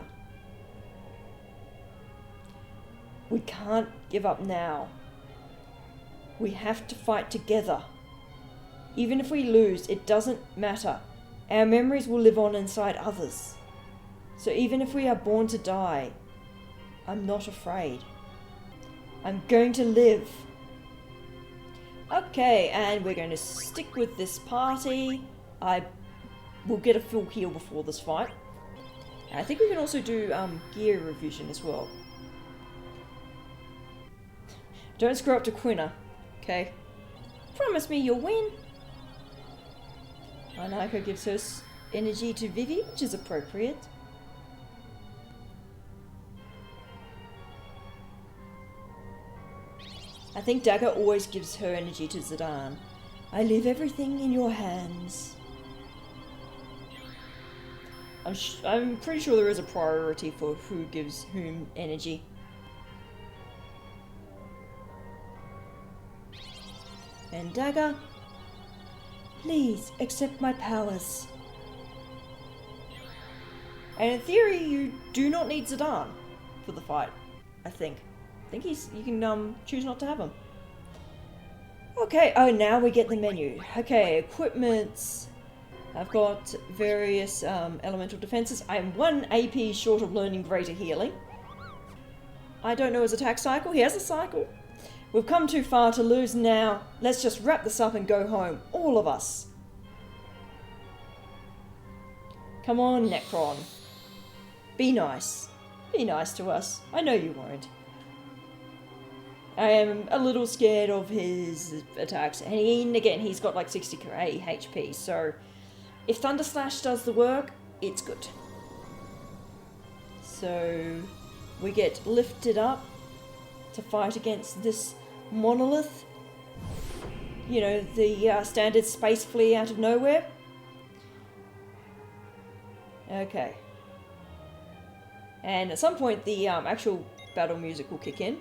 We can't give up now. We have to fight together. Even if we lose, it doesn't matter. Our memories will live on inside others. So even if we are born to die, I'm not afraid. I'm going to live. Okay, and we're going to stick with this party. I will get a full heal before this fight. And I think we can also do gear revision as well. Don't screw up to Quina, okay? Promise me you'll win. Aniko gives her energy to Vivi, which is appropriate. I think Dagger always gives her energy to Zidane. I leave everything in your hands. I'm pretty sure there is a priority for who gives whom energy. And Dagger, please accept my powers. And in theory, you do not need Zidane for the fight, I think. I think you can choose not to have him. Okay, oh, now we get the menu. Okay, equipment. I've got various elemental defenses. I am 1 AP short of learning greater healing. I don't know his attack cycle. He has a cycle. We've come too far to lose now. Let's just wrap this up and go home. All of us. Come on, Necron. Be nice. Be nice to us. I know you won't. I am a little scared of his attacks. And again, he's got like 60 HP. So if Thunder Slash does the work, it's good. So we get lifted up to fight against this monolith. You know, the standard space flea out of nowhere. Okay. And at some point the actual battle music will kick in.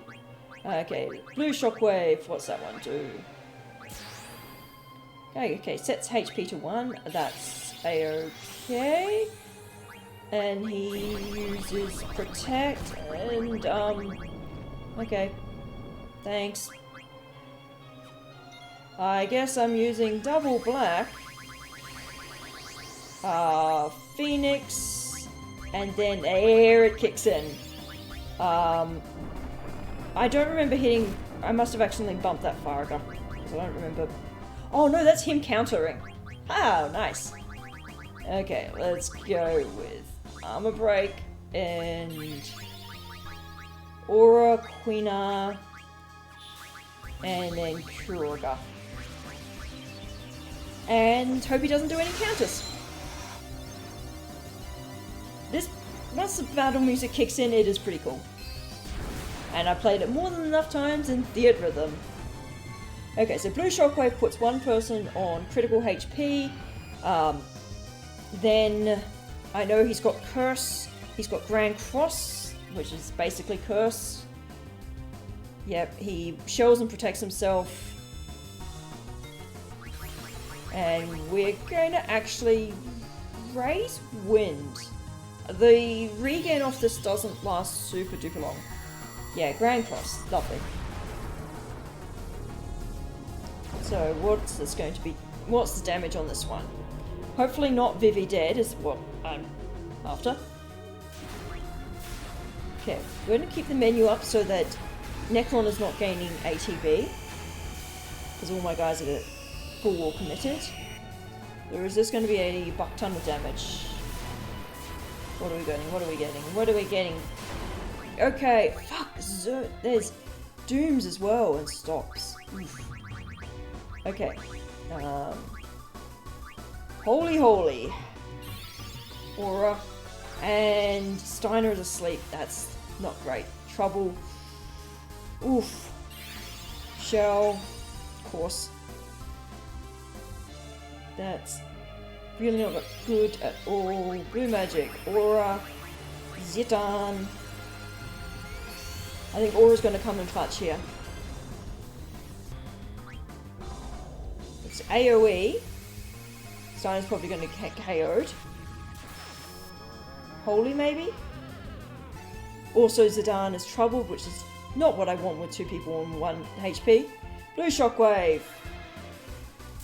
Okay, blue shockwave, what's that one do? Okay, sets HP to 1, that's a-okay. And he uses protect and okay. Thanks. I guess I'm using double black. Phoenix, and then there it kicks in. I don't remember hitting. I must have accidentally bumped that Farragut, because I don't remember. Oh no, that's him countering. Oh, nice. Okay, let's go with Armor Break and Aura, Quina, and then Kuroga. And hope he doesn't do any counters. Once the battle music kicks in, it is pretty cool. And I played it more than enough times in Theatre Rhythm. Okay, so Blue Shockwave puts one person on critical HP. Then I know he's got Curse. He's got Grand Cross, which is basically Curse. Yep, he shells and protects himself. And we're going to actually raise Wind. The regen off this doesn't last super duper long. Yeah, Grand Cross, lovely. So what's this going to be? What's the damage on this one? Hopefully not Vivi dead is what I'm after. Okay, we're going to keep the menu up so that Necron is not gaining ATB. Because all my guys are full war committed. Or is this going to be a buck ton of damage? What are we getting? What are we getting? What are we getting? Okay, fuck, there's dooms as well and stops. Oof. Okay, holy, Aura, and Steiner is asleep. That's not great. Trouble. Oof. Shell, of course. That's really not good at all. Blue Magic, Aura, Zitan. I think Aura's going to come in clutch here. It's AoE. Steiner's probably going to get KO'd. Holy, maybe? Also, Zidane is troubled, which is not what I want with 2 people on 1 HP. Blue Shockwave.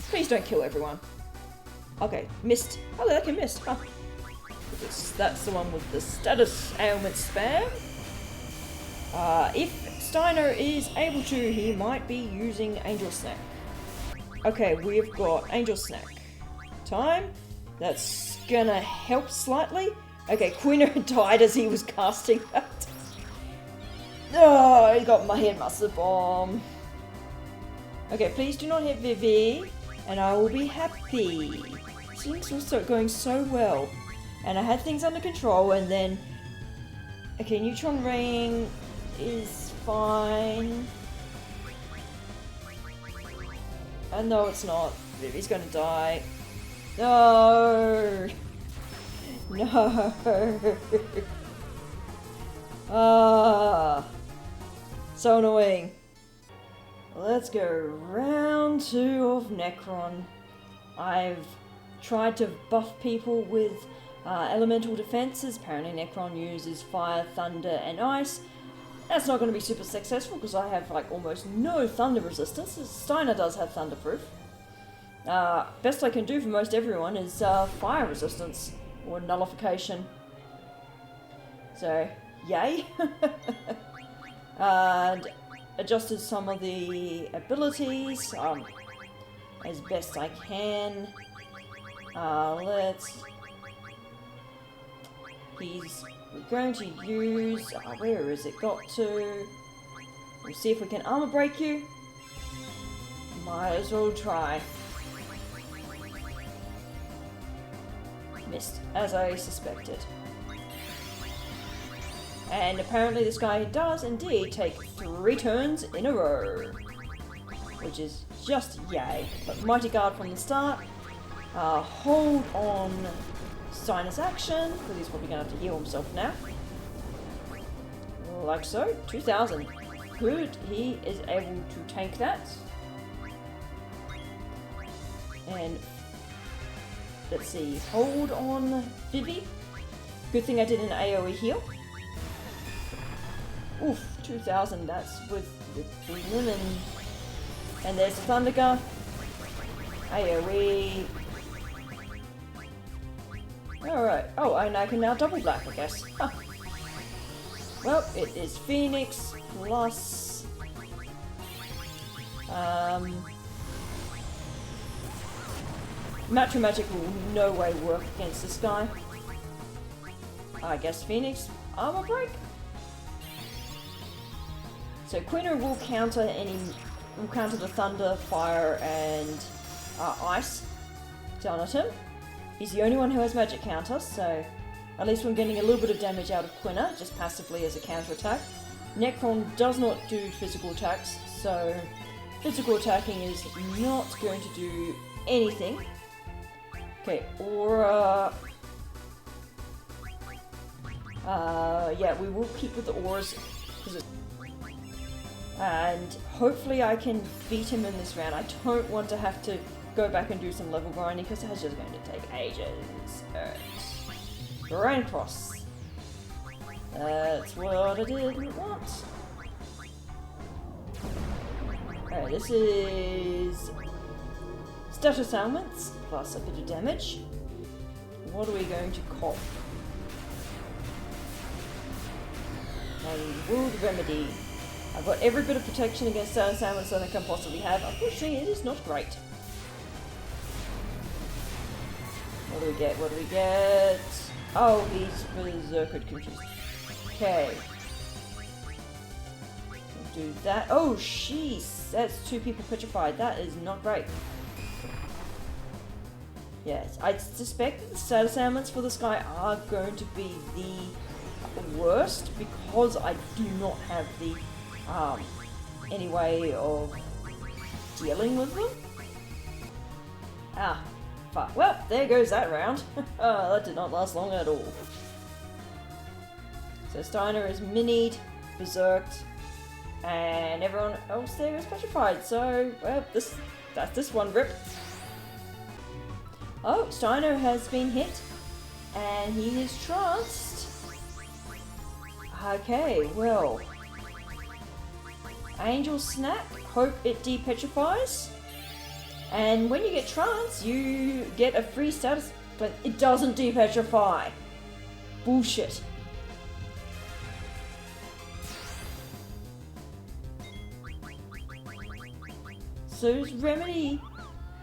Please don't kill everyone. Okay, missed. Oh, that can miss. Huh. That's the one with the status ailment spam. If Steiner is able to, he might be using Angel Snack. Okay, we've got Angel Snack. Time. That's gonna help slightly. Okay, Queener died as he was casting that. Oh, he got my head mustard bomb. Okay, please do not hit Vivi, and I will be happy. Things were going so well, and I had things under control, and then... Okay, Neutron Ring is fine. No, it's not. Vivi's gonna die. No! No! So annoying. Let's go round 2 of Necron. I've tried to buff people with elemental defenses. Apparently Necron uses fire, thunder, and ice. That's not going to be super successful because I have like almost no thunder resistance. Steiner does have thunderproof. Best I can do for most everyone is fire resistance or nullification. So, yay. And adjusted some of the abilities as best I can. We're going to use, where is it got to? We'll see if we can armor break you. Might as well try. Missed, as I suspected. And apparently this guy does indeed take 3 turns in a row. Which is just yay. But Mighty Guard from the start. Hold on Steiner's action, because he's probably going to have to heal himself now. Like so. 2000. Good. He is able to tank that. And let's see. Hold on Vivi. Good thing I did an AoE heal. Oof, 2000, that's with women. And there's the Thundergun. AoE. Alright. Oh, and I can now double black, I guess. Huh. Well, it is Phoenix plus... Match Magic will no way work against this guy. I guess Phoenix armor break? So Queener will counter the thunder, fire, and ice down at him. He's the only one who has magic counter, so at least we're getting a little bit of damage out of Queener, just passively as a counter attack. Necron does not do physical attacks, so physical attacking is not going to do anything. Okay, Aura. Yeah, we will keep with the auras. And hopefully I can beat him in this round. I don't want to have to go back and do some level grinding because that's just going to take ages. Alright. Grand Cross. That's what I didn't want. Alright, this is status ailments plus a bit of damage. What are we going to call? And World Remedy. I've got every bit of protection against status ailments that I can possibly have. Unfortunately, it is not great. What do we get? What do we get? Oh, he's berserkered confused. Okay. We'll do that. Oh, jeez. That's 2 people petrified. That is not great. Yes, I suspect that the status ailments for this guy are going to be the worst because I do not have the any way of dealing with them. Ah, fuck. Well, there goes that round. That did not last long at all. So Steiner is minied, berserked, and everyone else there is petrified. So, well, that's this one rip. Oh, Steiner has been hit, and he is tranced. Okay, well. Angel Snack, hope it depetrifies. And when you get trance, you get a free status, but it doesn't depetrify. Bullshit. So there's remedy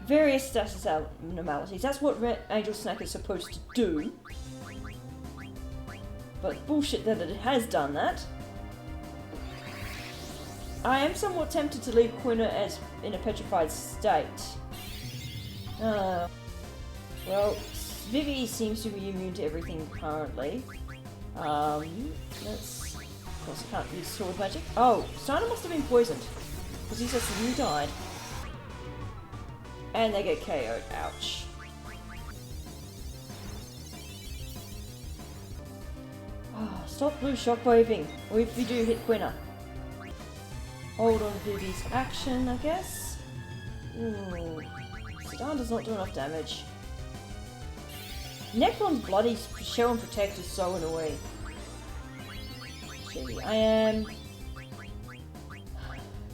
various status abnormalities. That's what Angel Snack is supposed to do. But bullshit that it has done that. I am somewhat tempted to leave Quina as in a petrified state. Well, Vivi seems to be immune to everything currently. Let's... Of course, I can't use sword magic. Oh, Steiner must have been poisoned. Because he says you died. And they get KO'd. Ouch. Oh, stop blue shockwaving. Or if you do hit Quina. Hold on Vivi's action, I guess. Ooh. Sedan does not do enough damage. Necron's bloody Shell and Protect is so annoying. Gee, I am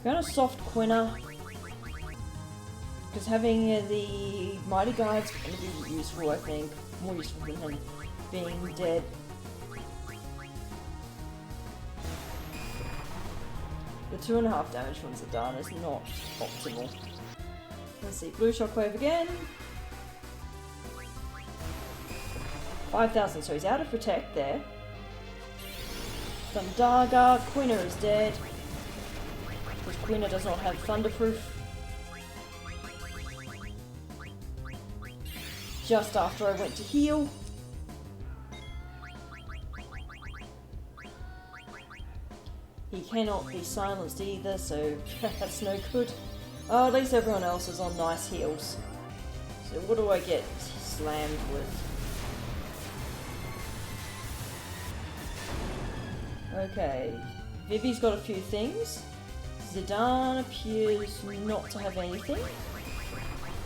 gonna soft Quina. Because having the Mighty Guide's going to be useful, I think. More useful than him being dead. The 2.5 damage from Zidane is not optimal. Let's see, blue shockwave again. 5,000, so he's out of protect there. Thundaga, Quina is dead. Because Quina does not have thunderproof. Just after I went to heal. He cannot be silenced either, so that's no good. Oh, at least everyone else is on nice heals. So what do I get slammed with? Okay, Vivi's got a few things. Zidane appears not to have anything.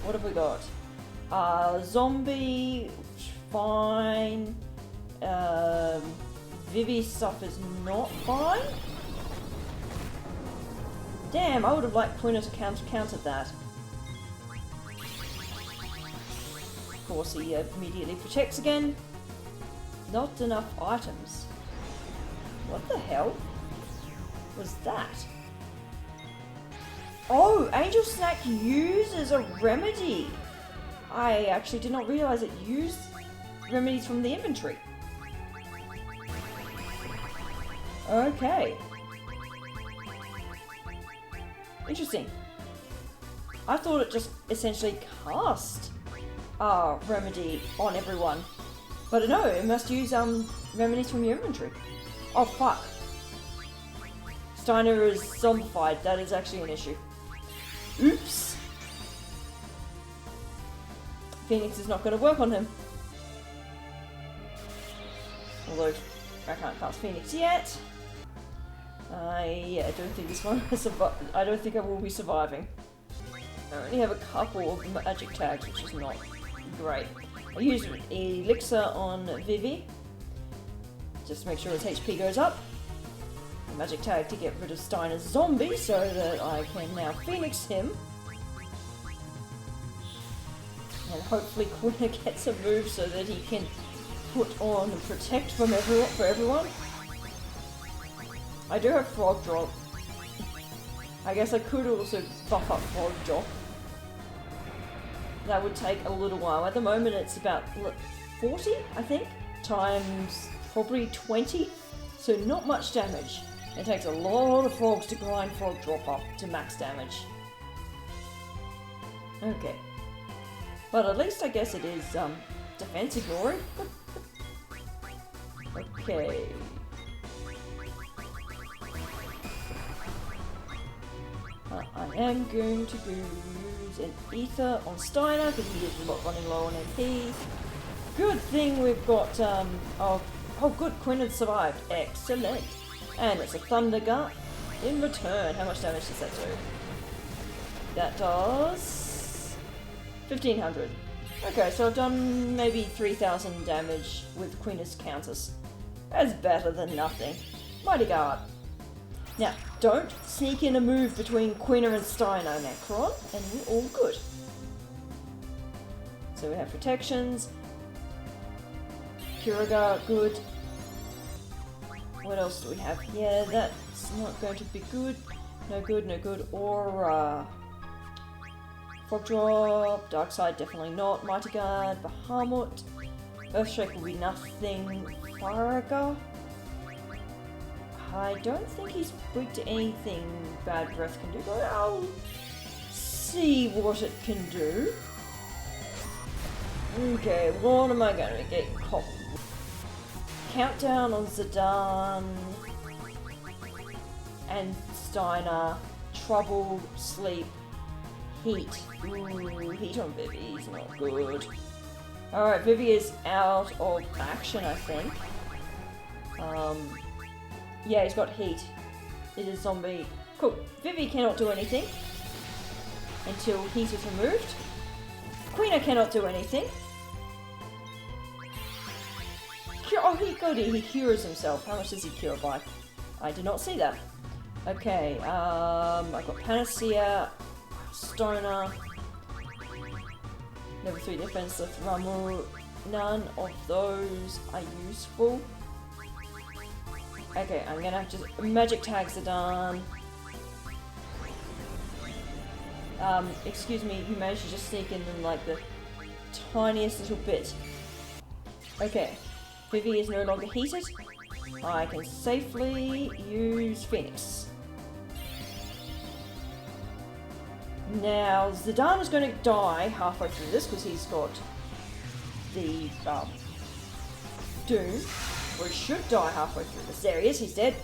What have we got? Zombie, fine. Vivi's stuff is not fine. Damn, I would have liked Quina to counter that. Of course, he immediately protects again. Not enough items. What the hell was that? Oh, Angel Snack uses a remedy. I actually did not realize it used remedies from the inventory. Okay. Interesting. I thought it just essentially cast remedy on everyone. But no, it must use remedies from your inventory. Oh fuck. Steiner is zombified. That is actually an issue. Oops. Phoenix is not going to work on him. Although I can't cast Phoenix yet. Yeah, I don't think this one I don't think I will be surviving. I only have a couple of magic tags, which is not great. I use Elixir on Vivi, just to make sure his HP goes up. A magic tag to get rid of Steiner's zombie, so that I can now Phoenix him. And hopefully Quina gets a move so that he can put on and protect from everyone. I do have Frog Drop. I guess I could also buff up Frog Drop. That would take a little while. At the moment it's about 40, I think, times probably 20. So not much damage. It takes a lot of frogs to grind Frog Drop up to max damage. Okay. But at least I guess it is defense ignoring. Okay. I am going to use an ether on Steiner because he is running low on MP. Good thing we've got oh good, Quina survived. Excellent. And it's a Thunder Gut. In return, how much damage does that do? That does 1,500. Okay, so I've done maybe 3,000 damage with Quina's counters. That's better than nothing. Mighty Guard. Now, don't sneak in a move between Quina and Steiner, Necron, and we're all good. So we have protections. Kiriga, good. What else do we have here? That's not going to be good. No good, no good. Aura. Frog Drop, Dark Side definitely not, Mighty Guard, Bahamut, Earthshake will be nothing, Faraga. I don't think he's weak to anything Bad Breath can do, but I'll see what it can do. Okay, what am I gonna get? Countdown on Zidane and Steiner, Trouble, Sleep, Heat. Ooh, Heat on Vivi is not good. Alright, Vivi is out of action, I think. Yeah, he's got Heat. It is zombie. Cool. Vivi cannot do anything until Heat is removed. Queena cannot do anything. Oh, he cures himself. How much does he cure by? I did not see that. Okay, I've got Panacea, Stoner, level 3 defense, Ramu. None of those are useful. Okay, I'm gonna have to magic tag Zidane. Excuse me, you managed to just sneak in like the tiniest little bit. Okay, Vivi is no longer heated. I can safely use Phoenix. Now, Zidane is going to die halfway through this because he's got the Doom, or he should die halfway through this. There he is, he's dead.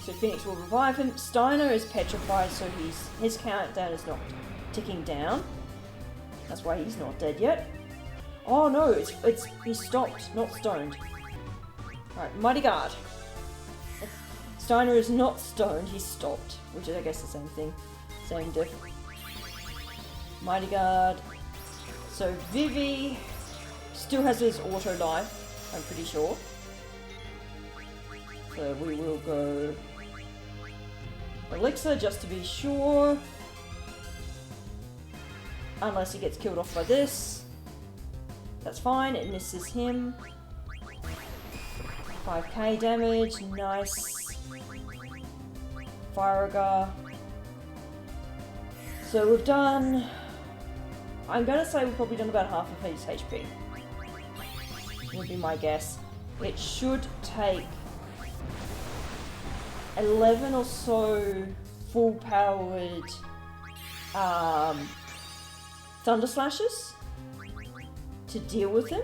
So Phoenix will revive him. Steiner is petrified, so his countdown is not ticking down. That's why he's not dead yet. Oh no, he's stopped, not stoned. Alright, Mighty Guard. Steiner is not stoned, he's stopped, which is I guess the same thing. Same diff. Mighty Guard. So Vivi still has his auto life, I'm pretty sure. So we will go Elixir just to be sure. Unless he gets killed off by this. That's fine, it misses him. 5k damage, nice. Faraga. So we've done... I'm gonna say we've probably done about half of his HP. Would be my guess. It should take 11 or so full-powered Thunder Slashes to deal with him.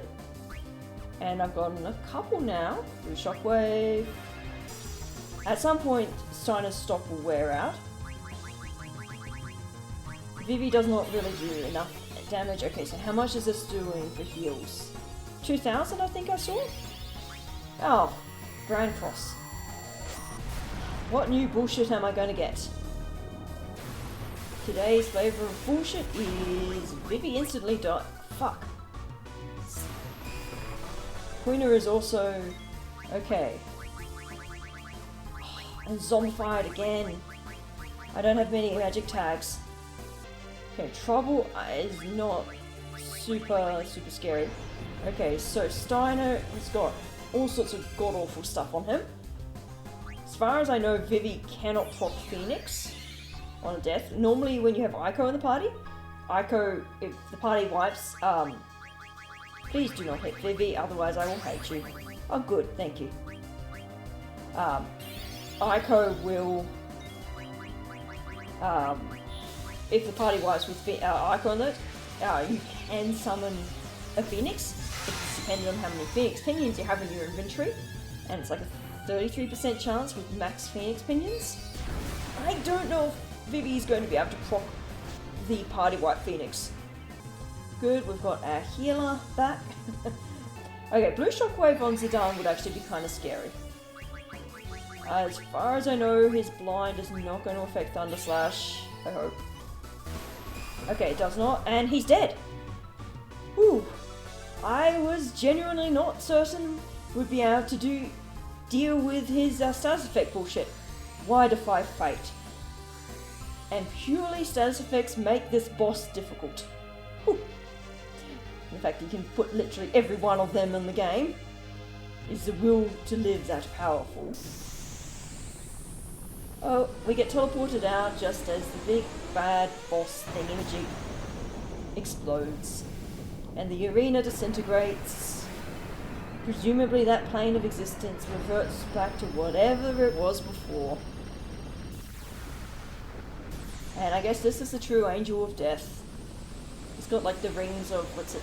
And I've gotten a couple now through Shockwave. At some point, Steiner's stock will wear out. Vivi does not really do enough damage. Okay, so how much is this doing for heals? 2,000 I think I saw? Oh, Grand Cross. What new bullshit am I going to get? Today's flavour of bullshit is Vivi instantly die. Fuck. Queena is also okay. And zombified again. I don't have many magic tags. Okay, Trouble is not super scary. Okay, so Steiner has got all sorts of god-awful stuff on him. As far as I know, Vivi cannot proc Phoenix on a death. Normally when you have Ico in the party, Ico, if the party wipes, please do not hit Vivi, otherwise I will hate you. Oh good, thank you. Ico will, if the party wipes with Ico on it, you can summon a Phoenix. It's dependent on how many Phoenix Pinions you have in your inventory, and it's like a 33% chance with max Phoenix Pinions. I don't know if Vivi is going to be able to proc the party wipe Phoenix. Good, we've got our healer back. Okay, Blue Shockwave on Zidane would actually be kind of scary. As far as I know, his blind is not going to affect Thunder Slash, I hope. Okay, it does not, and he's dead! Whew. I was genuinely not certain we'd be able to deal with his status effect bullshit. Why defy fate? And purely status effects make this boss difficult. Whew. The fact you can put literally every one of them in the game is the will to live that powerful. Oh, we get teleported out just as the big bad boss thingamajig explodes. And the arena disintegrates. Presumably that plane of existence reverts back to whatever it was before. And I guess this is the true Angel of Death. It's got like the rings of, what's it?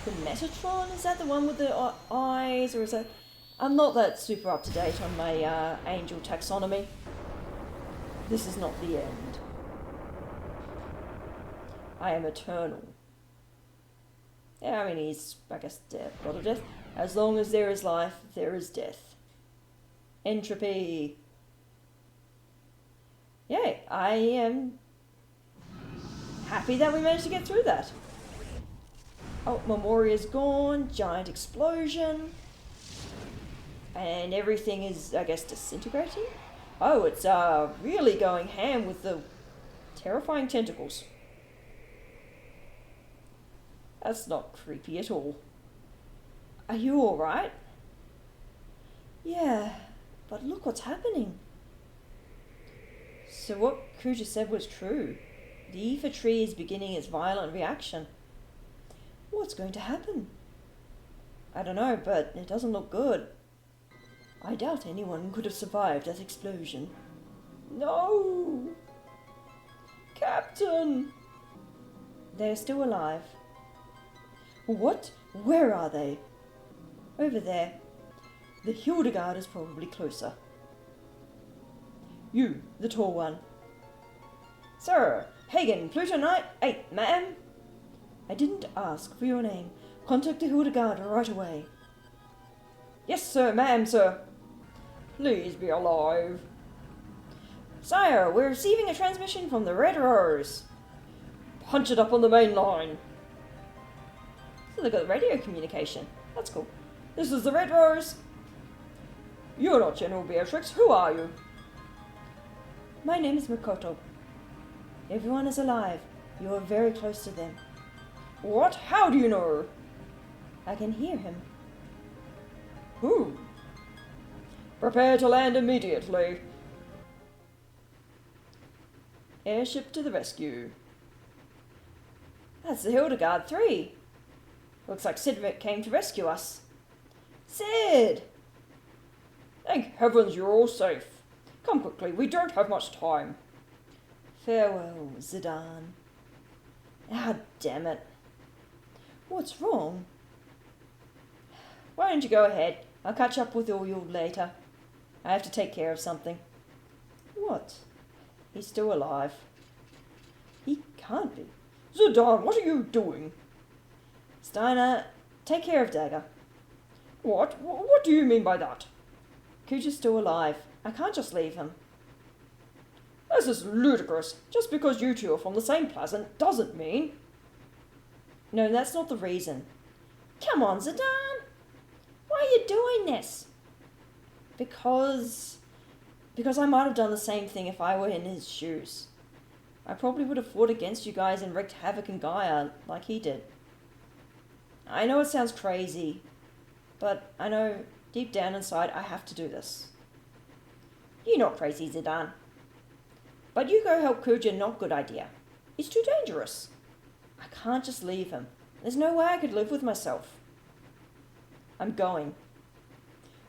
The Metatron? Is that the one with the eyes? Or is that... I'm not that super up to date on my angel taxonomy. This is not the end. I am eternal. Yeah, I mean, he's, I guess, death, God of death. As long as there is life, there is death. Entropy. Yay, I am happy that we managed to get through that. Oh, Memoria's gone, giant explosion. And everything is, I guess, disintegrating? Oh, it's really going ham with the terrifying tentacles. That's not creepy at all. Are you alright? Yeah, but look what's happening. So what Kuja said was true. The EP30 is beginning its violent reaction. What's going to happen? I don't know, but it doesn't look good. I doubt anyone could have survived that explosion. No! Captain! They're still alive. What? Where are they? Over there. The Hildegard is probably closer. You, the tall one. Sir, Hagen, Pluto Knight, 8, ma'am. I didn't ask for your name. Contact the Hildegard right away. Yes, sir, ma'am, sir. Please be alive. Sire, we're receiving a transmission from the Red Rose. Punch it up on the main line. So they've got radio communication. That's cool. This is the Red Rose. You're not General Beatrix. Who are you? My name is Mikoto. Everyone is alive. You are very close to them. What? How do you know? I can hear him. Who? Prepare to land immediately. Airship to the rescue. That's the Hildegard 3. Looks like Sid came to rescue us. Sid! Thank heavens you're all safe. Come quickly, we don't have much time. Farewell, Zidane. Ah, damn it. What's wrong? Why don't you go ahead? I'll catch up with all you later. I have to take care of something. What? He's still alive. He can't be. Zidane, what are you doing? Steiner, take care of Dagger. What? What do you mean by that? Kuja's still alive. I can't just leave him. This is ludicrous. Just because you two are from the same planet doesn't mean... No, that's not the reason. Come on, Zidane. Why are you doing this? Because I might have done the same thing if I were in his shoes. I probably would have fought against you guys and wreaked havoc in Gaia like he did. I know it sounds crazy, but I know deep down inside I have to do this. You're not crazy, Zidane. But you go help Kuja, not good idea. It's too dangerous. I can't just leave him. There's no way I could live with myself. I'm going.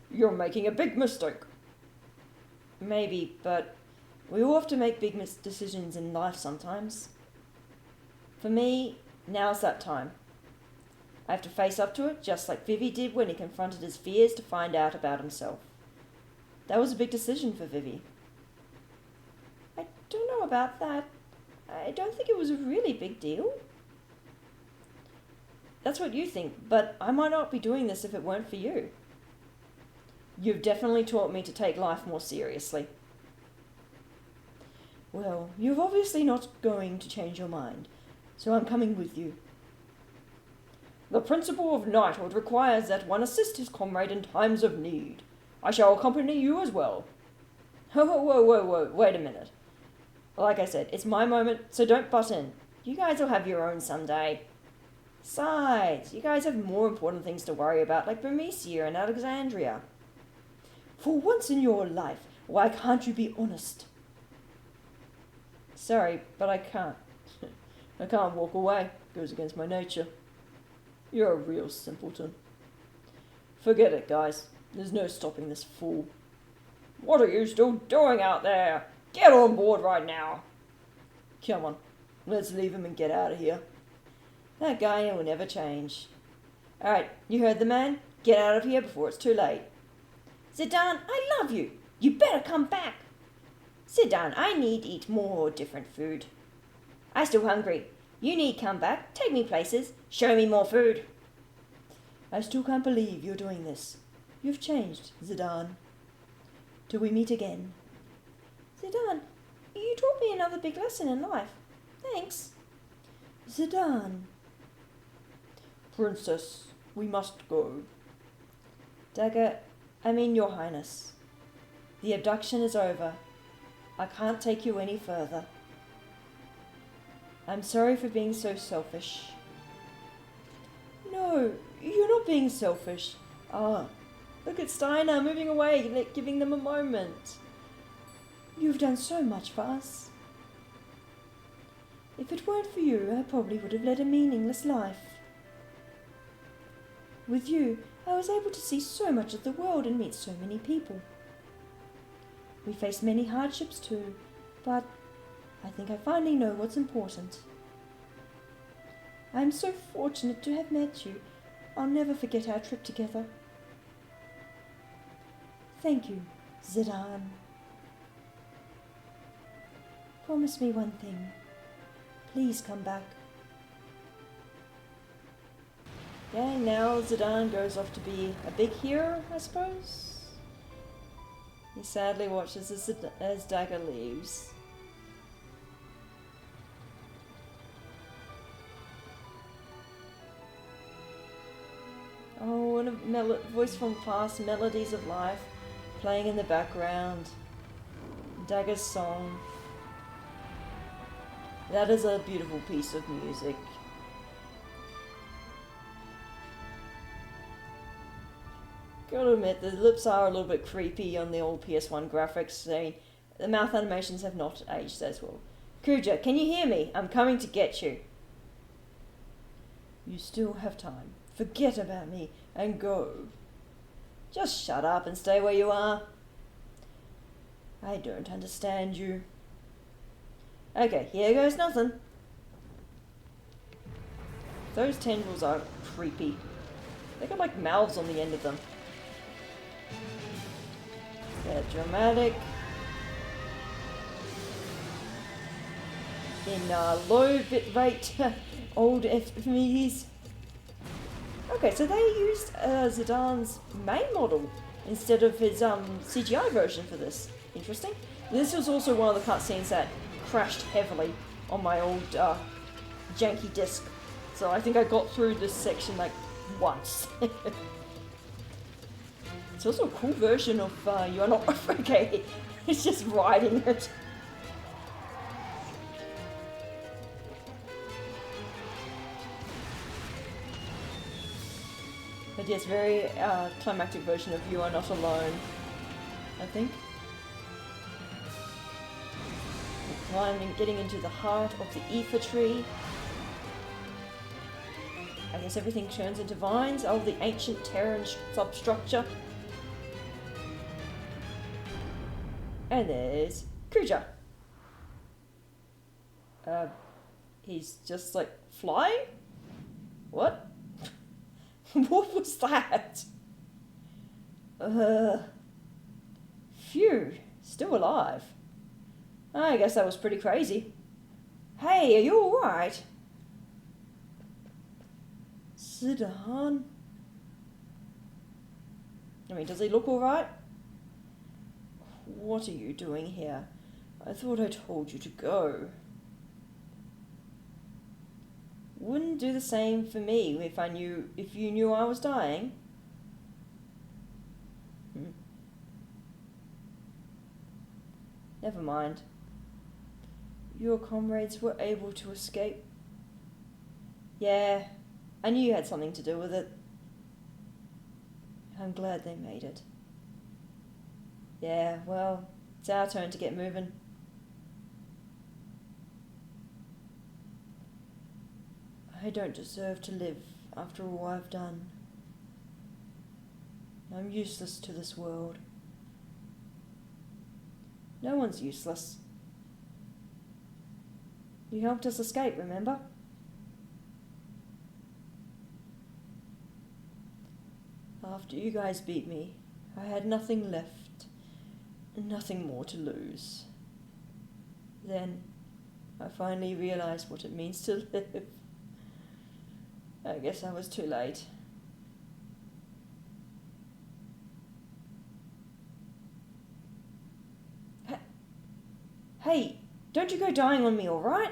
You're making a big mistake. Maybe, but we all have to make big decisions in life sometimes. For me, now's that time. I have to face up to it, just like Vivi did when he confronted his fears to find out about himself. That was a big decision for Vivi. I don't know about that. I don't think it was a really big deal. That's what you think, but I might not be doing this if it weren't for you. You've definitely taught me to take life more seriously. Well, you're obviously not going to change your mind, so I'm coming with you. The principle of knighthood requires that one assist his comrade in times of need. I shall accompany you as well. Whoa, wait a minute. Like I said, it's my moment, so don't butt in. You guys will have your own someday. Besides, you guys have more important things to worry about, like Bermesia and Alexandria. For once in your life, why can't you be honest? Sorry, but I can't. I can't walk away. It goes against my nature. You're a real simpleton. Forget it, guys. There's no stopping this fool. What are you still doing out there? Get on board right now. Come on, let's leave him and get out of here. That guy will never change. Alright, you heard the man? Get out of here before it's too late. Zidane, I love you. You better come back. Zidane, I need to eat more different food. I still hungry. You need come back, take me places, show me more food. I still can't believe you're doing this. You've changed, Zidane. Till we meet again. Zidane, you taught me another big lesson in life. Thanks. Zidane. Princess, we must go. Dagger, I mean your highness. The abduction is over. I can't take you any further. I'm sorry for being so selfish. No, you're not being selfish. Ah, look at Steiner moving away, giving them a moment. You've done so much for us. If it weren't for you, I probably would have led a meaningless life. With you, I was able to see so much of the world and meet so many people. We faced many hardships too, but I think I finally know what's important. I am so fortunate to have met you. I'll never forget our trip together. Thank you, Zidane. Promise me one thing. Please come back. Yeah, now Zidane goes off to be a big hero, I suppose. He sadly watches as Dagger leaves. Oh, and a voice from past, melodies of life playing in the background. Dagger's song. That is a beautiful piece of music. Gotta admit, the lips are a little bit creepy on the old PS1 graphics. I mean, the mouth animations have not aged as well. Kuja, can you hear me? I'm coming to get you. You still have time. Forget about me and go. Just shut up and stay where you are. I don't understand you. Okay, here goes nothing. Those tendrils are creepy. They got like mouths on the end of them. They're dramatic. In low bit rate old FMEs. Okay, so they used Zidane's main model instead of his CGI version for this. Interesting. This was also one of the cutscenes that crashed heavily on my old janky disc. So I think I got through this section like once. It's also a cool version of You Are Not Okay. It's just riding it. But yes, very climactic version of You Are Not Alone, I think. We're climbing, getting into the heart of the ether tree. I guess everything turns into vines. Oh, the ancient Terran substructure. And there's Kuja. He's just like flying? What? What was that? Phew, still alive. I guess that was pretty crazy. Hey, are you alright? Zidane? I mean, does he look alright? What are you doing here? I thought I told you to go. Wouldn't do the same for me if you knew I was dying. Never mind. Your comrades were able to escape. Yeah, I knew you had something to do with it. I'm glad they made it. Yeah, well, it's our turn to get moving. I don't deserve to live after all I've done. I'm useless to this world. No one's useless. You helped us escape, remember? After you guys beat me, I had nothing left, and nothing more to lose. Then, I finally realized what it means to live. I guess I was too late. Hey, don't you go dying on me, alright?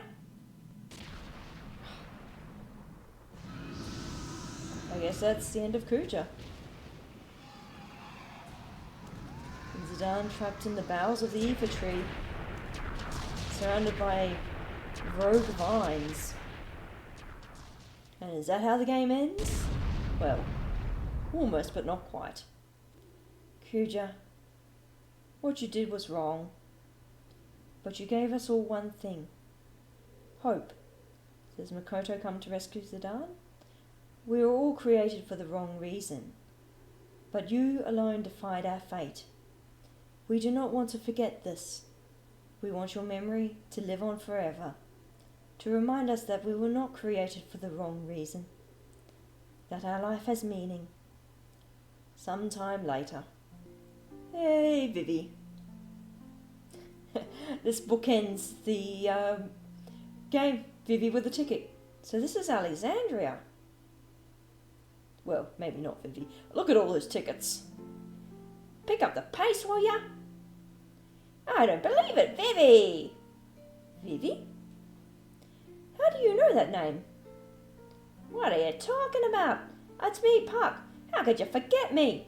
I guess that's the end of Kuja. And Zidane trapped in the boughs of the EP30, surrounded by rogue vines. And is that how the game ends? Well, almost, but not quite. Kuja, what you did was wrong. But you gave us all one thing. Hope. Does Makoto come to rescue Zidane? We were all created for the wrong reason. But you alone defied our fate. We do not want to forget this. We want your memory to live on forever. To remind us that we were not created for the wrong reason. That our life has meaning. Sometime later. Hey, Vivi. This bookends the game, Vivi with the ticket. So this is Alexandria. Well, maybe not Vivi. Look at all those tickets. Pick up the pace, will ya? I don't believe it, Vivi! Vivi? How do you know that name? What are you talking about? It's me, Puck. How could you forget me?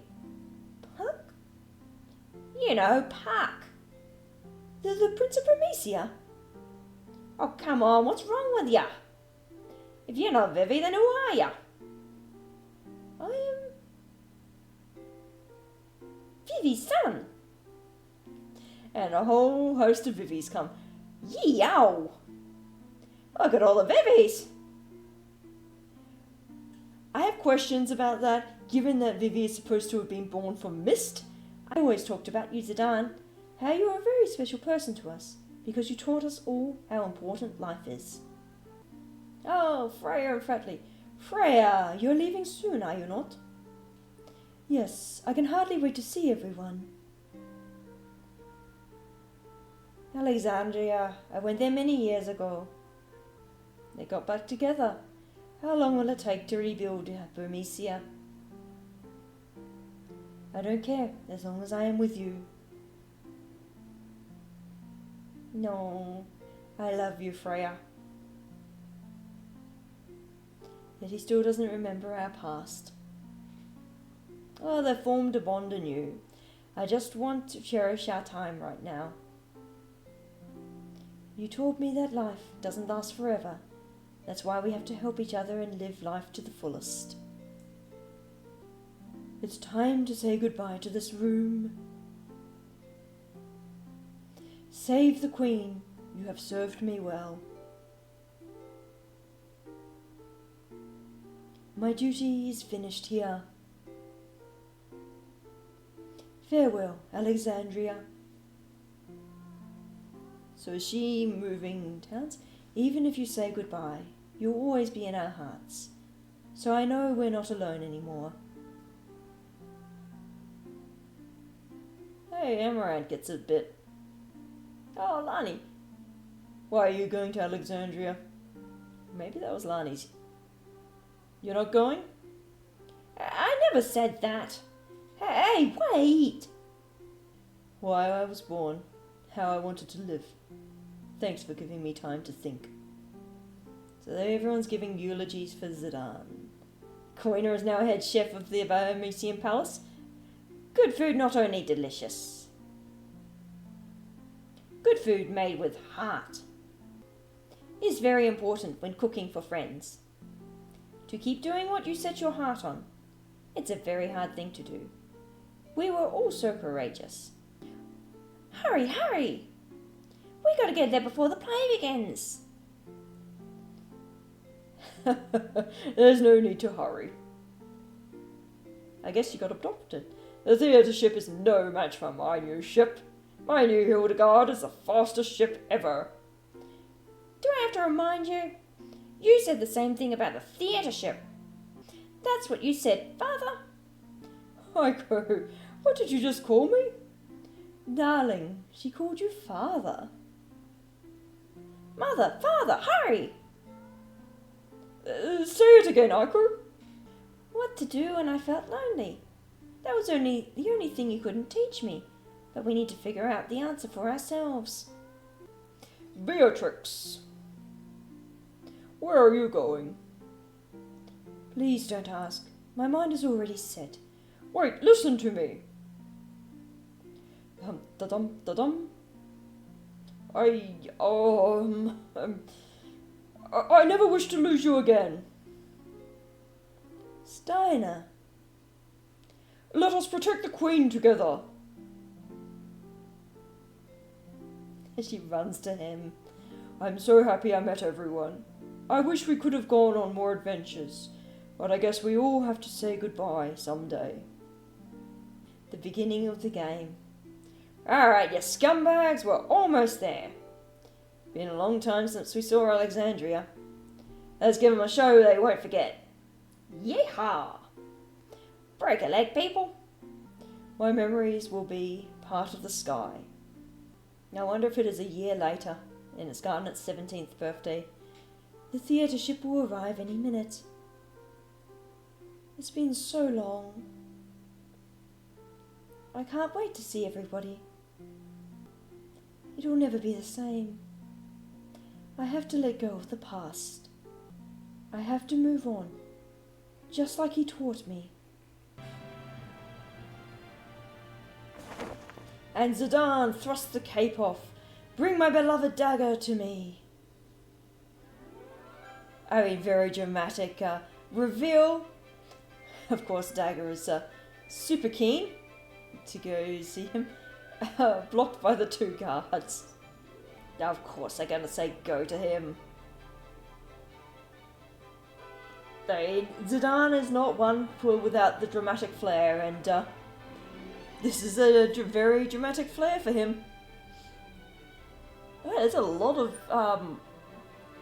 Puck? You know, Puck. The Prince of Promethea? Oh, come on, what's wrong with ya? If you're not Vivi, then who are ya? I am Vivi's son. And a whole host of Vivis come. Yow! Look at all the Vivis! I have questions about that, given that Vivi is supposed to have been born from mist. I always talked about you, Zidane. How you are a very special person to us, because you taught us all how important life is. Oh, Freya and Fratley. Freya, you're leaving soon, are you not? Yes, I can hardly wait to see everyone. Alexandria, I went there many years ago. They got back together. How long will it take to rebuild Promethea? I don't care, as long as I am with you. No, I love you, Freya. Yet he still doesn't remember our past. Oh, they've formed a bond anew. I just want to cherish our time right now. You taught me that life doesn't last forever. That's why we have to help each other and live life to the fullest. It's time to say goodbye to this room. Save the Queen. You have served me well. My duty is finished here. Farewell, Alexandria. So is she moving towns? Even if you say goodbye, you'll always be in our hearts. So I know we're not alone anymore. Hey, Amaranth gets a bit. Oh, Lani. Why are you going to Alexandria? Maybe that was Lani's. You're not going? I never said that. Hey, wait! Why I was born, how I wanted to live. Thanks for giving me time to think. So everyone's giving eulogies for Zidane. Koina is now head chef of the Museum Palace. Good food, not only delicious. Good food made with heart is very important when cooking for friends. To keep doing what you set your heart on. It's a very hard thing to do. We were all so courageous. Hurry, hurry! We gotta get there before the play begins. There's no need to hurry. I guess you got adopted. The theatre ship is no match for my new ship. My new Hildegard is the fastest ship ever. Do I have to remind you? You said the same thing about the theatre ship. That's what you said, Father. Heiko, what did you just call me? Darling, she called you father. Mother, Father, hurry! Say it again, Heiko. What to do when I felt lonely. That was the only thing you couldn't teach me. But we need to figure out the answer for ourselves. Beatrix. Where are you going? Please don't ask. My mind is already set. Wait, listen to me. Da-dum, da-dum. I never wish to lose you again. Steiner. Let us protect the Queen together. She runs to him. I'm so happy I met everyone. I wish we could have gone on more adventures, but I guess we all have to say goodbye someday. The beginning of the game. Alright, you scumbags, we're almost there. Been a long time since we saw Alexandria. Let's give them a show they won't forget. Yeehaw! Break a leg, people. My memories will be part of the sky. I wonder if it is a year later, and it's gotten its 17th birthday. The theatre ship will arrive any minute. It's been so long. I can't wait to see everybody. It'll never be the same. I have to let go of the past. I have to move on, just like he taught me. And Zidane thrusts the cape off. Bring my beloved dagger to me. I mean, very dramatic reveal. Of course, Dagger is super keen to go see him. Blocked by the two guards. Now, of course, they're going to say go to him. Zidane is not one without the dramatic flair, and this is a very dramatic flair for him. Yeah, there's a lot of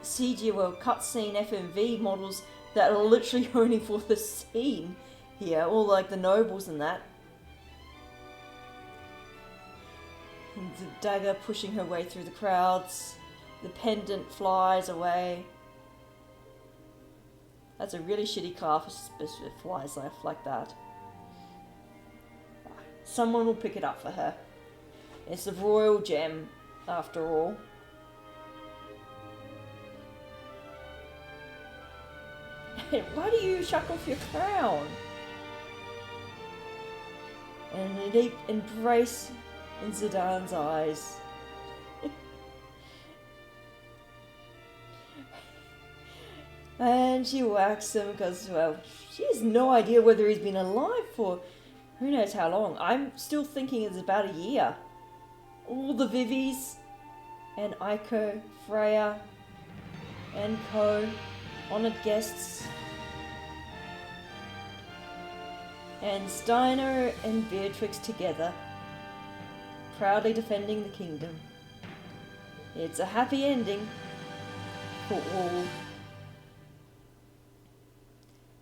CG, well, cutscene FMV models that are literally only for the scene here, all like the nobles and that. And the dagger pushing her way through the crowds. The pendant flies away. That's a really shitty craft if it flies like that. Someone will pick it up for her. It's the royal gem, after all. Why do you chuck off your crown? And a deep embrace in Zidane's eyes. And she whacks him because, well, she has no idea whether he's been alive for who knows how long. I'm still thinking it's about a year. All the Vivies and Aiko, Freya and Co. Honoured guests. And Steiner and Beatrix together, proudly defending the kingdom. It's a happy ending for all.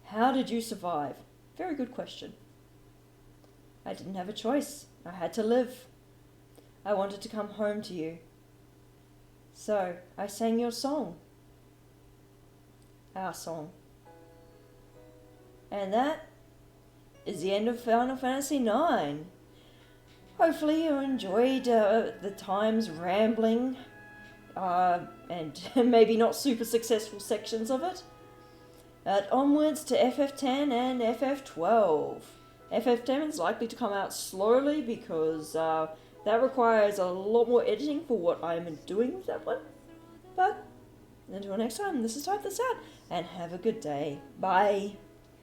How did you survive? Very good question. I didn't have a choice. I had to live. I wanted to come home to you. So, I sang your song. Our song. And that is the end of Final Fantasy IX. Hopefully you enjoyed the times rambling and maybe not super successful sections of it. But onwards to FF10 and FF12. FF10 is likely to come out slowly because that requires a lot more editing for what I'm doing with that one. But until next time, this is Type This Out, and have a good day. Bye.